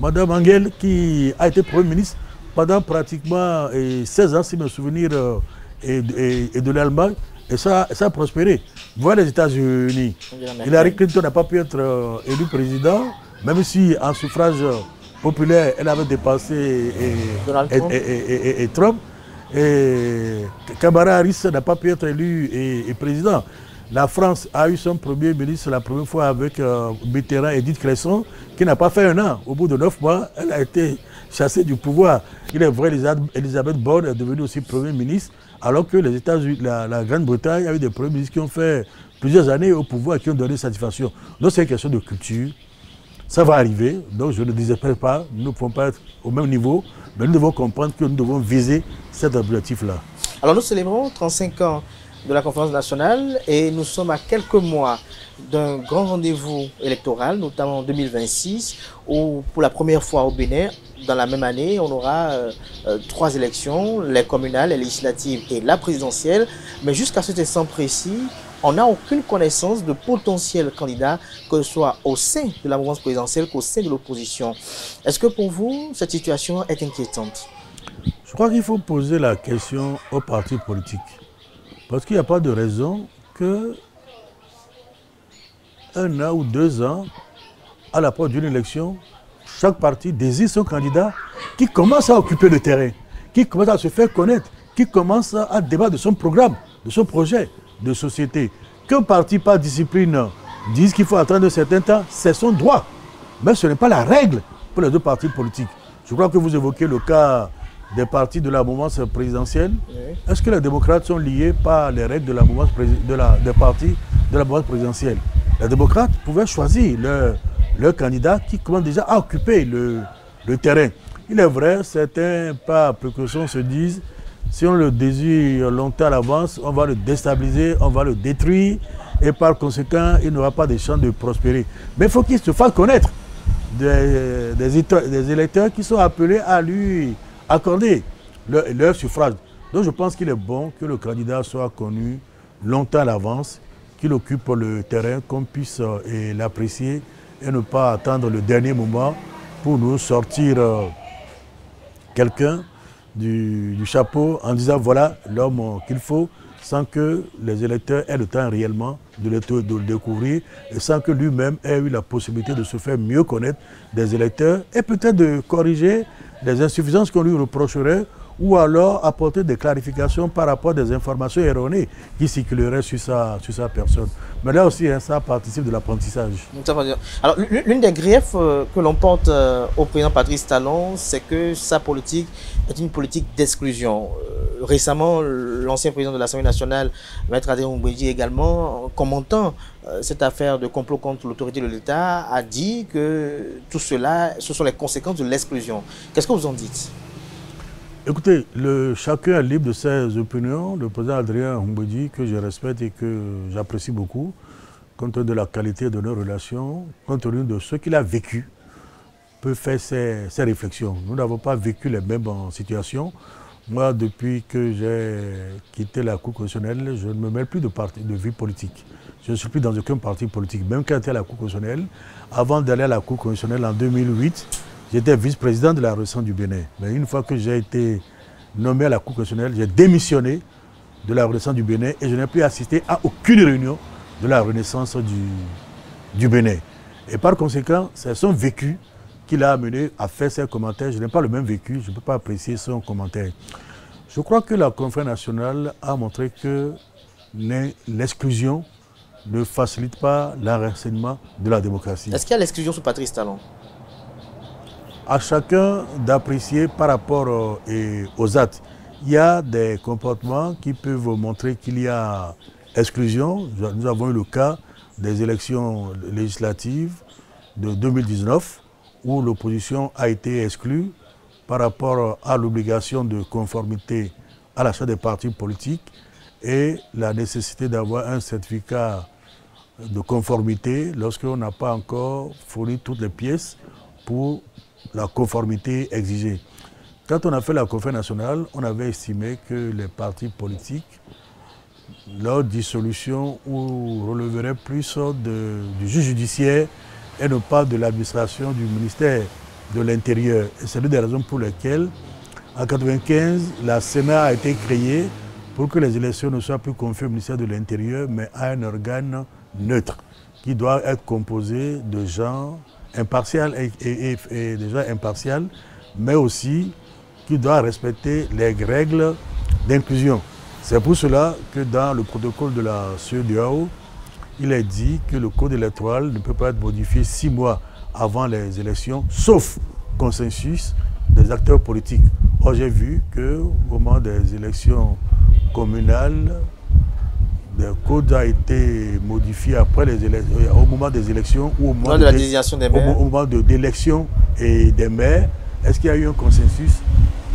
Mme Angel qui a été Premier ministre pendant pratiquement 16 ans, si mes souvenirs, et de l'Allemagne, et ça a prospéré. Vous voyez les États-Unis, Hillary Clinton n'a pas pu être élu président, même si en suffrage populaire, elle avait dépassé Trump. Et Kamala Harris n'a pas pu être élu et président. La France a eu son premier ministre la première fois avec Mitterrand et Edith Cresson, qui n'a pas fait un an. Au bout de 9 mois, elle a été chassée du pouvoir. Il est vrai, Elisabeth Borne est devenue aussi Premier ministre, alors que les États-Unis, la Grande-Bretagne a eu des premiers ministres qui ont fait plusieurs années au pouvoir et qui ont donné satisfaction. Donc c'est une question de culture. Ça va arriver, donc je ne désespère pas, nous ne pouvons pas être au même niveau, mais nous devons comprendre que nous devons viser cet objectif-là. Alors nous célébrons 35 ans de la conférence nationale et nous sommes à quelques mois d'un grand rendez-vous électoral, notamment en 2026, où pour la première fois au Bénin, dans la même année, on aura 3 élections, les communales, les législatives et la présidentielle. Mais jusqu'à cet instant précis, on n'a aucune connaissance de potentiels candidats, que ce soit au sein de la mouvance présidentielle qu'au sein de l'opposition. Est-ce que pour vous, cette situation est inquiétante? Je crois qu'il faut poser la question aux partis politiques. Parce qu'il n'y a pas de raison que 1 an ou 2 ans, à la porte d'une élection, chaque parti désigne son candidat qui commence à occuper le terrain, qui commence à se faire connaître, qui commence à débattre de son programme, de son projet de société. Qu'un parti par discipline dise qu'il faut attendre un certain temps, c'est son droit. Mais ce n'est pas la règle pour les deux partis politiques. Je crois que vous évoquez le cas des partis de la mouvance présidentielle. Oui. Est-ce que les démocrates sont liés par les règles de la mouvance des partis de la mouvance présidentielle? Les démocrates pouvaient choisir leur candidat qui commence déjà à occuper le terrain. Il est vrai, certains par précaution se disent, si on le désire longtemps à l'avance, on va le déstabiliser, on va le détruire et par conséquent, il n'aura pas de chance de prospérer. Mais il faut qu'il se fasse connaître des électeurs qui sont appelés à lui accorder leur suffrage. Donc je pense qu'il est bon que le candidat soit connu longtemps à l'avance, qu'il occupe le terrain, qu'on puisse l'apprécier et ne pas attendre le dernier moment pour nous sortir quelqu'un du chapeau en disant voilà l'homme qu'il faut, sans que les électeurs aient le temps réellement de le découvrir et sans que lui-même ait eu la possibilité de se faire mieux connaître des électeurs et peut-être de corriger les insuffisances qu'on lui reprocherait ou alors apporter des clarifications par rapport à des informations erronées qui circuleraient sur sa personne. Mais là aussi, ça participe de l'apprentissage. Alors, l'une des griefs que l'on porte au président Patrice Talon, c'est que sa politique est une politique d'exclusion. Récemment, l'ancien président de l'Assemblée nationale, Maître Adrien Mbouedji également, commentant cette affaire de complot contre l'autorité de l'État, a dit que tout cela, ce sont les conséquences de l'exclusion. Qu'est-ce que vous en dites ? Écoutez, chacun est libre de ses opinions. Le président Adrien Mbouedji, que je respecte et que j'apprécie beaucoup, compte tenu de la qualité de nos relations, compte tenu de ce qu'il a vécu, peut faire ses réflexions. Nous n'avons pas vécu les mêmes situations. Moi, depuis que j'ai quitté la Cour constitutionnelle, je ne me mêle plus de vie politique. Je ne suis plus dans aucun parti politique. Même quand j'étais à la Cour constitutionnelle, avant d'aller à la Cour constitutionnelle en 2008, j'étais vice-président de la Renaissance du Bénin. Mais une fois que j'ai été nommé à la Cour constitutionnelle, j'ai démissionné de la Renaissance du Bénin et je n'ai plus assisté à aucune réunion de la Renaissance du Bénin. Et par conséquent, c'est son vécu qui l'a amené à faire ses commentaires. Je n'ai pas le même vécu, je ne peux pas apprécier son commentaire. Je crois que la conférence nationale a montré que l'exclusion ne facilite pas l'enracinement de la démocratie. Est-ce qu'il y a l'exclusion sous Patrice Talon? À chacun d'apprécier par rapport aux actes. Il y a des comportements qui peuvent montrer qu'il y a exclusion. Nous avons eu le cas des élections législatives de 2019 où l'opposition a été exclue par rapport à l'obligation de conformité à l'achat des partis politiques et la nécessité d'avoir un certificat de conformité lorsqu'on n'a pas encore fourni toutes les pièces pour la conformité exigée. Quand on a fait la conférence nationale, on avait estimé que les partis politiques, leur dissolution releverait plus du juge judiciaire et non pas de l'administration du ministère de l'Intérieur. Et c'est l'une des raisons pour lesquelles, en 1995, la Sénat a été créée pour que les élections ne soient plus confiées au ministère de l'Intérieur, mais à un organe neutre, qui doit être composé de gens impartials et de gens impartials, mais aussi qui doit respecter les règles d'inclusion. C'est pour cela que dans le protocole de la CEDEAO, il est dit que le code électoral ne peut pas être modifié 6 mois avant les élections, sauf consensus des acteurs politiques. Or, j'ai vu qu'au moment des élections communales, le code a été modifié après les élections, au moment des élections ou au moment de la désignation des maires. Au moment de l'élection et des maires. Est-ce qu'il y a eu un consensus?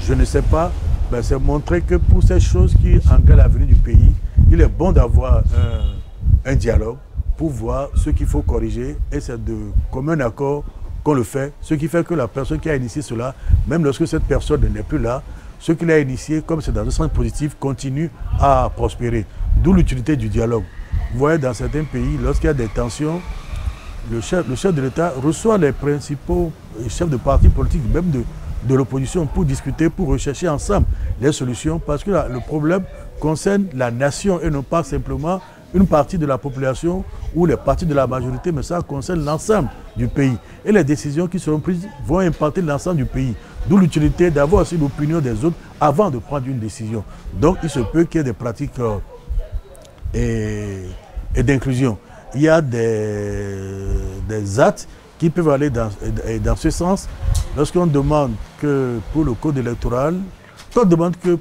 Je ne sais pas. Ben, c'est montrer que pour ces choses qui engagent l'avenir du pays, il est bon d'avoir un dialogue pour voir ce qu'il faut corriger. Et c'est de commun accord qu'on le fait. Ce qui fait que la personne qui a initié cela, même lorsque cette personne n'est plus là, ce qu'il a initié, comme c'est dans un sens positif, continue à prospérer. D'où l'utilité du dialogue. Vous voyez, dans certains pays, lorsqu'il y a des tensions, le chef de l'État reçoit les principaux chefs de partis politiques, même de l'opposition, pour discuter, pour rechercher ensemble les solutions, parce que le problème concerne la nation et non pas simplement une partie de la population ou les partis de la majorité, mais ça concerne l'ensemble du pays. Et les décisions qui seront prises vont impacter l'ensemble du pays. D'où l'utilité d'avoir aussi l'opinion des autres avant de prendre une décision. Donc il se peut qu'il y ait des pratiques et d'inclusion. Il y a des actes qui peuvent aller dans ce sens. Lorsqu'on demande que pour le code électoral, on demande que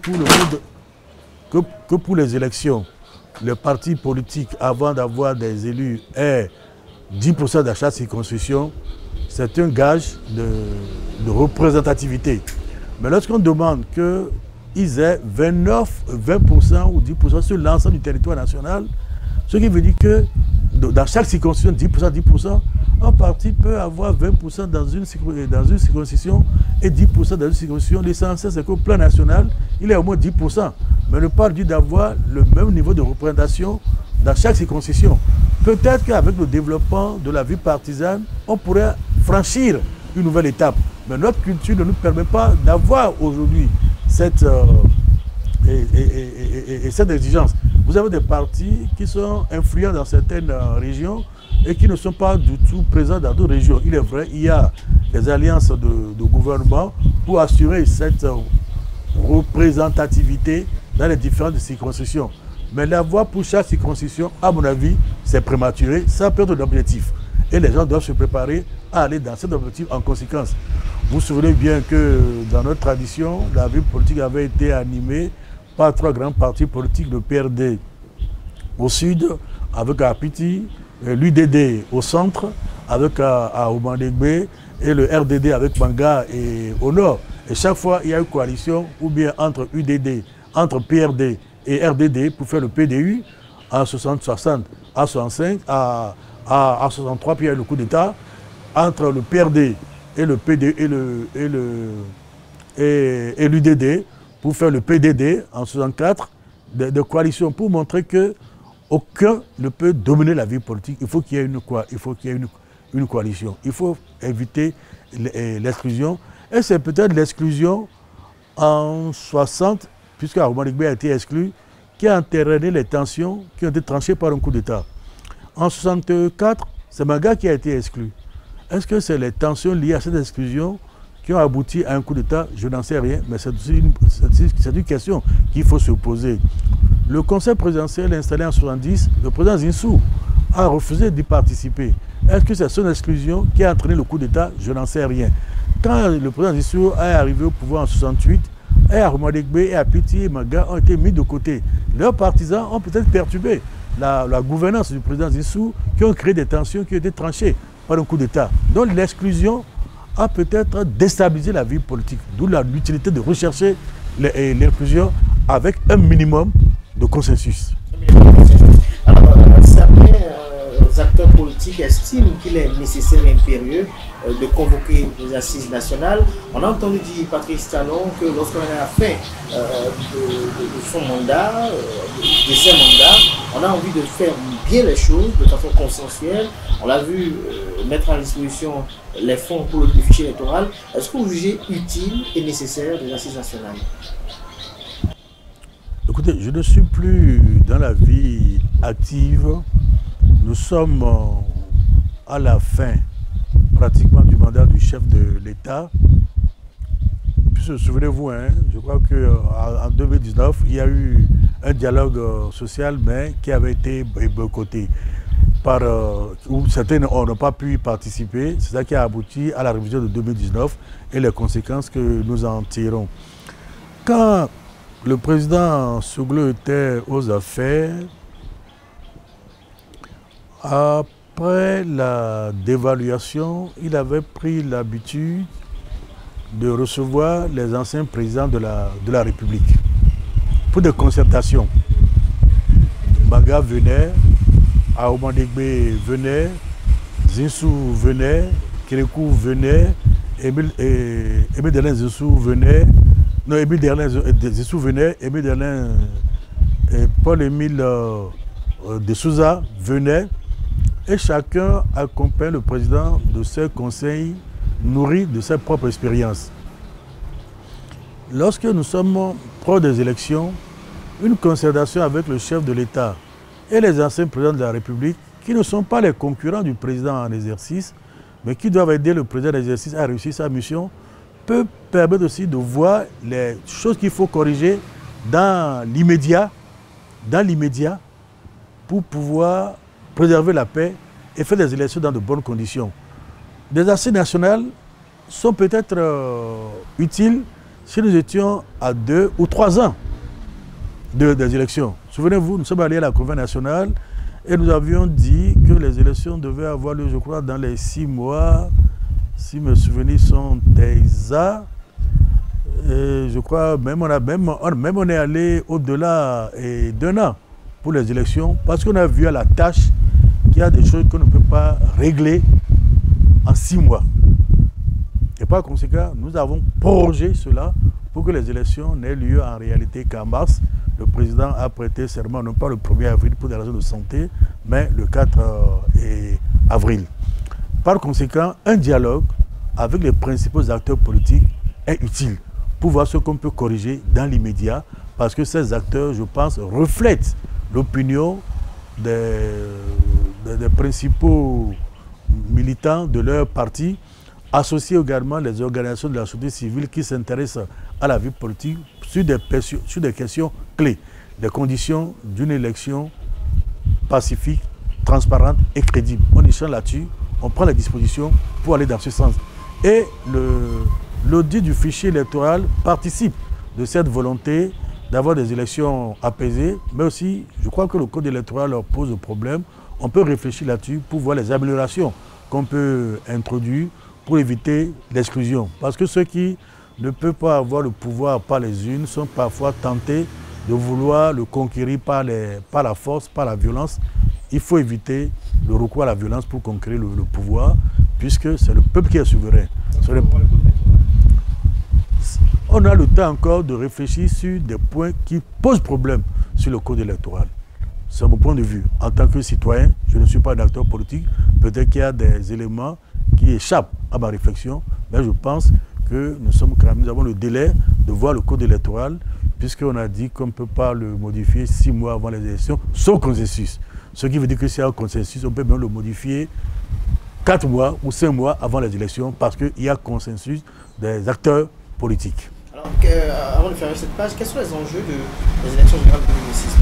pour les élections, les partis politiques, avant d'avoir des élus, aient 10% d'achat de circonscription, c'est un gage de représentativité. Mais lorsqu'on demande qu'ils aient 20% ou 10% sur l'ensemble du territoire national, ce qui veut dire que dans chaque circonscription, 10%, un parti peut avoir 20% dans une circonscription et 10% dans une circonscription. L'essentiel, c'est qu'au plan national, il y a au moins 10%. Mais le parti d'avoir le même niveau de représentation dans chaque circonscription. Peut-être qu'avec le développement de la vie partisane, on pourrait franchir une nouvelle étape. Mais notre culture ne nous permet pas d'avoir aujourd'hui cette exigence. Vous avez des partis qui sont influents dans certaines régions et qui ne sont pas du tout présents dans d'autres régions. Il est vrai, il y a des alliances de gouvernement pour assurer cette représentativité dans les différentes circonscriptions. Mais l'avoir pour chaque circonscription, à mon avis, c'est prématuré, ça peut être l'objectif. Et les gens doivent se préparer à aller dans cet objectif en conséquence. Vous vous souvenez bien que dans notre tradition, la vie politique avait été animée par 3 grands partis politiques, le PRD au sud, avec Apiti, l'UDD au centre, avec Aoumandegbe, et le RDD avec Manga et au nord. Et chaque fois, il y a une coalition, ou bien entre UDD, entre PRD et RDD, pour faire le PDU, en 60, à 65, à 63, puis il y a eu le coup d'État, entre le PRD et le PD et l'UDD, pour faire le PDD en 64, de coalition, pour montrer que aucun ne peut dominer la vie politique. Il faut qu'il y ait une coalition. Il faut éviter l'exclusion. Et c'est peut-être l'exclusion en 60, puisque Aoumandegbe a été exclu, qui a entraîné les tensions qui ont été tranchées par un coup d'État. En 64, c'est Manga qui a été exclu. Est-ce que c'est les tensions liées à cette exclusion qui ont abouti à un coup d'État? Je n'en sais rien, mais c'est une question qu'il faut se poser. Le conseil présidentiel installé en 70, le président Zinsou a refusé d'y participer. Est-ce que c'est son exclusion qui a entraîné le coup d'État? Je n'en sais rien. Quand le président Zinsou est arrivé au pouvoir en 68, Aoumandegbe et Apiti et Manga ont été mis de côté. Leurs partisans ont peut-être perturbé la gouvernance du président Zinsou, qui ont créé des tensions qui ont été tranchées par un coup d'État. Donc l'exclusion a peut-être déstabilisé la vie politique, d'où l'utilité de rechercher l'inclusion avec un minimum de consensus. Alors, certains acteurs politiques estiment qu'il est nécessaire et impérieux de convoquer les assises nationales. On a entendu dire Patrice Talon que lorsqu'on est à la fin de son mandat, de ses mandats, on a envie de faire bien les choses de façon consensuelle. On l'a vu mettre à disposition les fonds pour le fichier électoral. Est-ce que vous jugez utile et nécessaire des assises nationales? Écoutez, je ne suis plus dans la vie active. Nous sommes à la fin pratiquement du mandat du chef de l'État. Souvenez-vous, hein, je crois qu'en 2019, il y a eu un dialogue social, mais qui avait été boycotté. Où certains n'ont pas pu participer. C'est ça qui a abouti à la révision de 2019 et les conséquences que nous en tirons. Quand le président Souglo était aux affaires, après la dévaluation, il avait pris l'habitude de recevoir les anciens présidents de la République pour des concertations. Maga venait, Aoumandegbe venait, Zinsou venait, Kérékou venait, Émile Derlin Zinsou venait, non, Émile Derlin Zinsou venait, Émile Derlin Paul-Émile de Souza venait, et chacun accompagne le président de ses conseils nourris de ses propres expériences. Lorsque nous sommes proches des élections, une concertation avec le chef de l'État et les anciens présidents de la République, qui ne sont pas les concurrents du président en exercice, mais qui doivent aider le président en exercice à réussir sa mission, peut permettre aussi de voir les choses qu'il faut corriger dans l'immédiat, pour pouvoir préserver la paix et faire des élections dans de bonnes conditions. Des assises nationales sont peut-être utiles si nous étions à 2 ou 3 ans des élections. Souvenez-vous, nous sommes allés à la Convention nationale et nous avions dit que les élections devaient avoir lieu, je crois, dans les 6 mois, si mes souvenirs sont exacts. Je crois même on est allé au-delà d'un an pour les élections, parce qu'on a vu à la tâche qu'il y a des choses qu'on ne peut pas régler en 6 mois. Et par conséquent, nous avons prorogé cela pour que les élections n'aient lieu en réalité qu'en mars. Le président a prêté serment, non pas le 1er avril pour des raisons de santé, mais le 4 avril. Par conséquent, un dialogue avec les principaux acteurs politiques est utile pour voir ce qu'on peut corriger dans l'immédiat, parce que ces acteurs, je pense, reflètent l'opinion des principaux militants de leur parti, associer également les organisations de la société civile qui s'intéressent à la vie politique sur des questions clés, les conditions d'une élection pacifique, transparente et crédible. On échange là-dessus, on prend les dispositions pour aller dans ce sens. Et l'audit du fichier électoral participe de cette volonté d'avoir des élections apaisées, mais aussi, je crois que le code électoral leur pose problème. On peut réfléchir là-dessus pour voir les améliorations qu'on peut introduire pour éviter l'exclusion. Parce que ceux qui ne peuvent pas avoir le pouvoir par les unes sont parfois tentés de vouloir le conquérir par la force, par la violence. Il faut éviter le recours à la violence pour conquérir le pouvoir, puisque c'est le peuple qui est souverain. On a le temps encore de réfléchir sur des points qui posent problème sur le code électoral. C'est mon point de vue. En tant que citoyen, je ne suis pas un acteur politique. Peut-être qu'il y a des éléments qui échappent à ma réflexion, mais je pense que nous avons le délai de voir le code électoral, puisqu'on a dit qu'on ne peut pas le modifier 6 mois avant les élections, sans consensus. Ce qui veut dire que s'il y a un consensus, on peut même le modifier 4 mois ou 5 mois avant les élections, parce qu'il y a consensus des acteurs politiques. Alors, avant de fermer cette page, quels sont les enjeux des élections générales de 2006 ?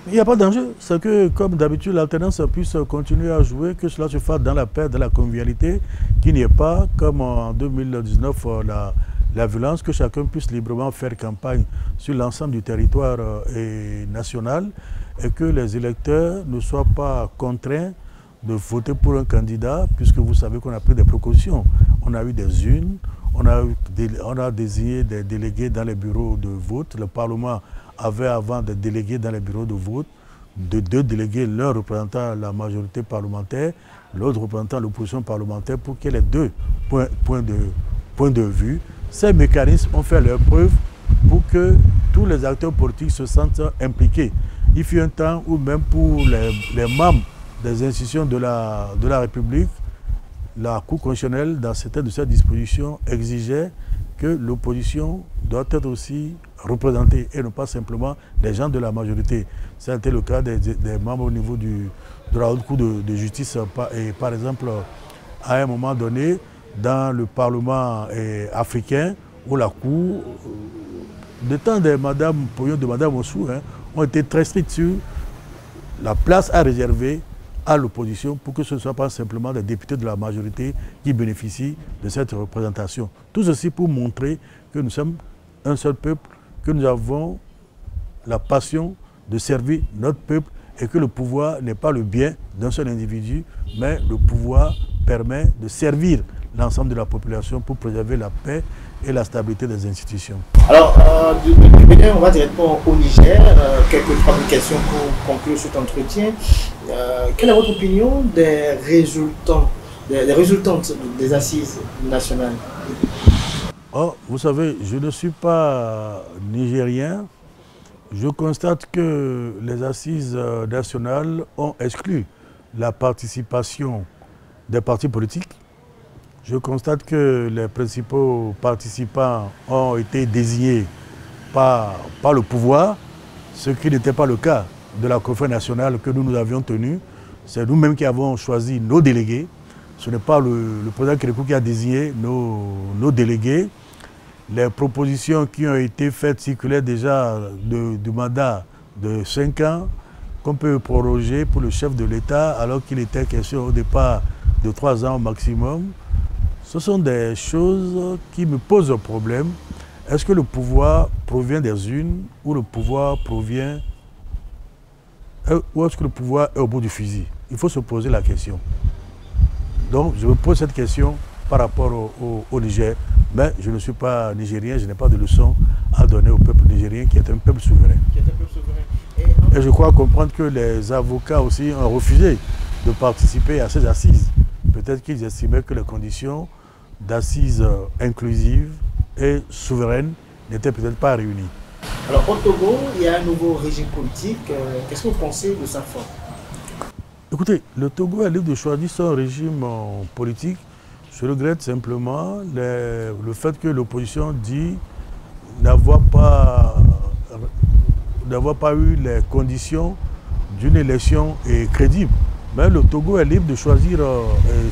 Il n'y a pas d'enjeu. C'est que, comme d'habitude, l'alternance puisse continuer à jouer, que cela se fasse dans la paix, dans la convivialité, qu'il n'y ait pas, comme en 2019, la violence, que chacun puisse librement faire campagne sur l'ensemble du territoire national, et que les électeurs ne soient pas contraints de voter pour un candidat, puisque vous savez qu'on a pris des précautions. On a eu des urnes, on a désigné des délégués dans les bureaux de vote. Le Parlement avait avant des délégués dans les bureaux de vote. de deux délégués, l'un représentant la majorité parlementaire, l'autre représentant l'opposition parlementaire, pour qu'il y ait les deux points de vue. Ces mécanismes ont fait leur preuve pour que tous les acteurs politiques se sentent impliqués. Il fut un temps où même pour les membres des institutions de la République, la Cour constitutionnelle, dans certaines de ces dispositions, exigeait que l'opposition doit être aussi représentée et non pas simplement des gens de la majorité. C'était le cas des membres au niveau de la Haute Cour de justice. Et par exemple, à un moment donné, dans le Parlement africain, où la Cour, des temps de Mme Ossou, ont été très stricts sur la place à réserver à l'opposition pour que ce ne soit pas simplement des députés de la majorité qui bénéficient de cette représentation. Tout ceci pour montrer que nous sommes un seul peuple, que nous avons la passion de servir notre peuple et que le pouvoir n'est pas le bien d'un seul individu, mais le pouvoir permet de servir l'ensemble de la population pour préserver la paix et la stabilité des institutions. Alors, du Bénin, on va directement au Niger. Quelques premières questions pour conclure cet entretien. Quelle est votre opinion des résultantes des assises nationales? Oh, vous savez, je ne suis pas nigérien. Je constate que les assises nationales ont exclu la participation des partis politiques. Je constate que les principaux participants ont été désignés par le pouvoir, ce qui n'était pas le cas de la conférence nationale que nous avions tenue. C'est nous-mêmes qui avons choisi nos délégués. Ce n'est pas le président Kérékou qui a désigné nos délégués. Les propositions qui ont été faites circulaient déjà du mandat de 5 ans qu'on peut proroger pour le chef de l'État alors qu'il était question au départ de 3 ans au maximum. Ce sont des choses qui me posent un problème. Est-ce que le pouvoir provient des urnes ou le pouvoir provient... Ou est-ce que le pouvoir est au bout du fusil? Il faut se poser la question. Donc je me pose cette question par rapport au Niger. Mais je ne suis pas nigérien, je n'ai pas de leçon à donner au peuple nigérien qui est un peuple souverain. Et je crois comprendre que les avocats aussi ont refusé de participer à ces assises. Peut-être qu'ils estimaient que les conditions d'assises inclusives et souveraines n'étaient peut-être pas réunies. Alors au Togo, il y a un nouveau régime politique. Qu'est-ce que vous pensez de sa forme? Écoutez, le Togo est libre de choisir son régime politique. Je regrette simplement le fait que l'opposition dit n'avoir pas eu les conditions d'une élection crédible. Mais le Togo est libre de choisir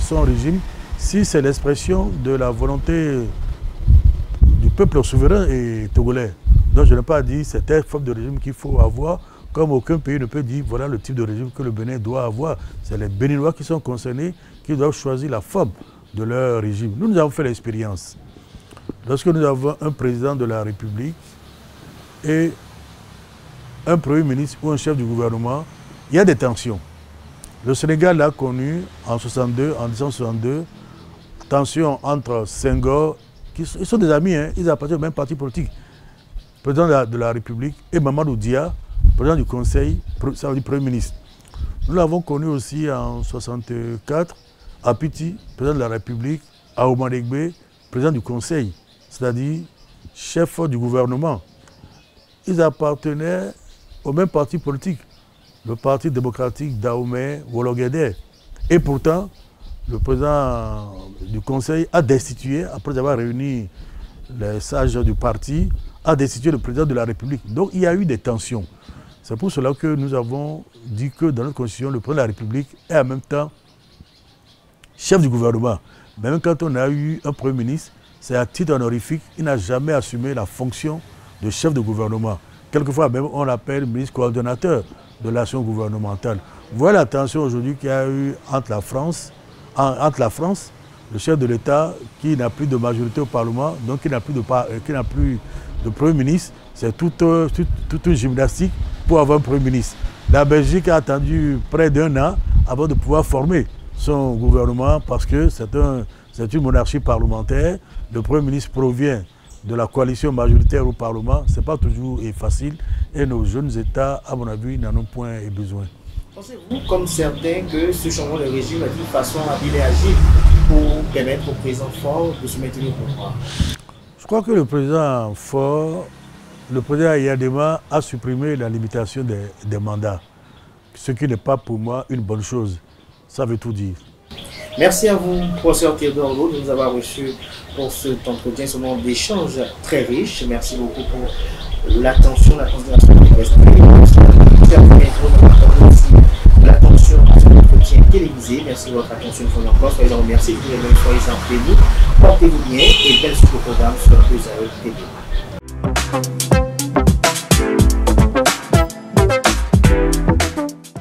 son régime si c'est l'expression de la volonté du peuple souverain et togolais. Donc je n'ai pas dit c'est telle forme de régime qu'il faut avoir, comme aucun pays ne peut dire voilà le type de régime que le Bénin doit avoir. C'est les Béninois qui sont concernés qui doivent choisir la forme de leur régime. Nous avons fait l'expérience. Lorsque nous avons un président de la République et un premier ministre ou un chef du gouvernement, il y a des tensions. Le Sénégal l'a connu en 1962, tension entre Senghor, ils sont des amis, ils appartiennent au même parti politique, président de la République, et Mamadou Dia, président du Conseil, ça veut dire Premier ministre. Nous l'avons connu aussi en 1964, Apiti, président de la République, Aouma Degbe, président du Conseil, c'est-à-dire chef du gouvernement. Ils appartenaient au même parti politique, le Parti démocratique d'Aoumé Wologede. Et pourtant, le président du Conseil a destitué, après avoir réuni les sages du parti, a destitué le président de la République. Donc il y a eu des tensions. C'est pour cela que nous avons dit que dans notre constitution, le président de la République est en même temps chef du gouvernement. Même quand on a eu un premier ministre, c'est à titre honorifique, il n'a jamais assumé la fonction de chef de gouvernement. Quelquefois même on l'appelle ministre coordonnateur de l'action gouvernementale. Voilà la tension aujourd'hui qu'il y a eu entre la France, le chef de l'État qui n'a plus de majorité au Parlement, donc qui n'a plus de Premier ministre. C'est toute une gymnastique pour avoir un Premier ministre. La Belgique a attendu près d'1 an avant de pouvoir former son gouvernement parce que c'est une monarchie parlementaire. Le Premier ministre provient de la coalition majoritaire au Parlement, ce n'est pas toujours facile et nos jeunes États, à mon avis, n'en ont point besoin. Pensez-vous, comme certains, que ce changement de régime est une façon habile et agile pour permettre au président Faure de se maintenir au pouvoir? Je crois que le président Faure, le président Yadema a supprimé la limitation des mandats, ce qui n'est pas pour moi une bonne chose. Ça veut tout dire. Merci à vous, professeur Théodore Lo, de nous avoir reçus pour cet entretien, ce moment d'échange très riche. Merci beaucoup pour l'attention, la considération de l'esprit. L'attention à ce entretien télévisé. Merci de votre attention une fois encore. Soyez en remerciés. Je vous remercie. Soyez en paix. Portez-vous bien et belle suite au programme sur la TV.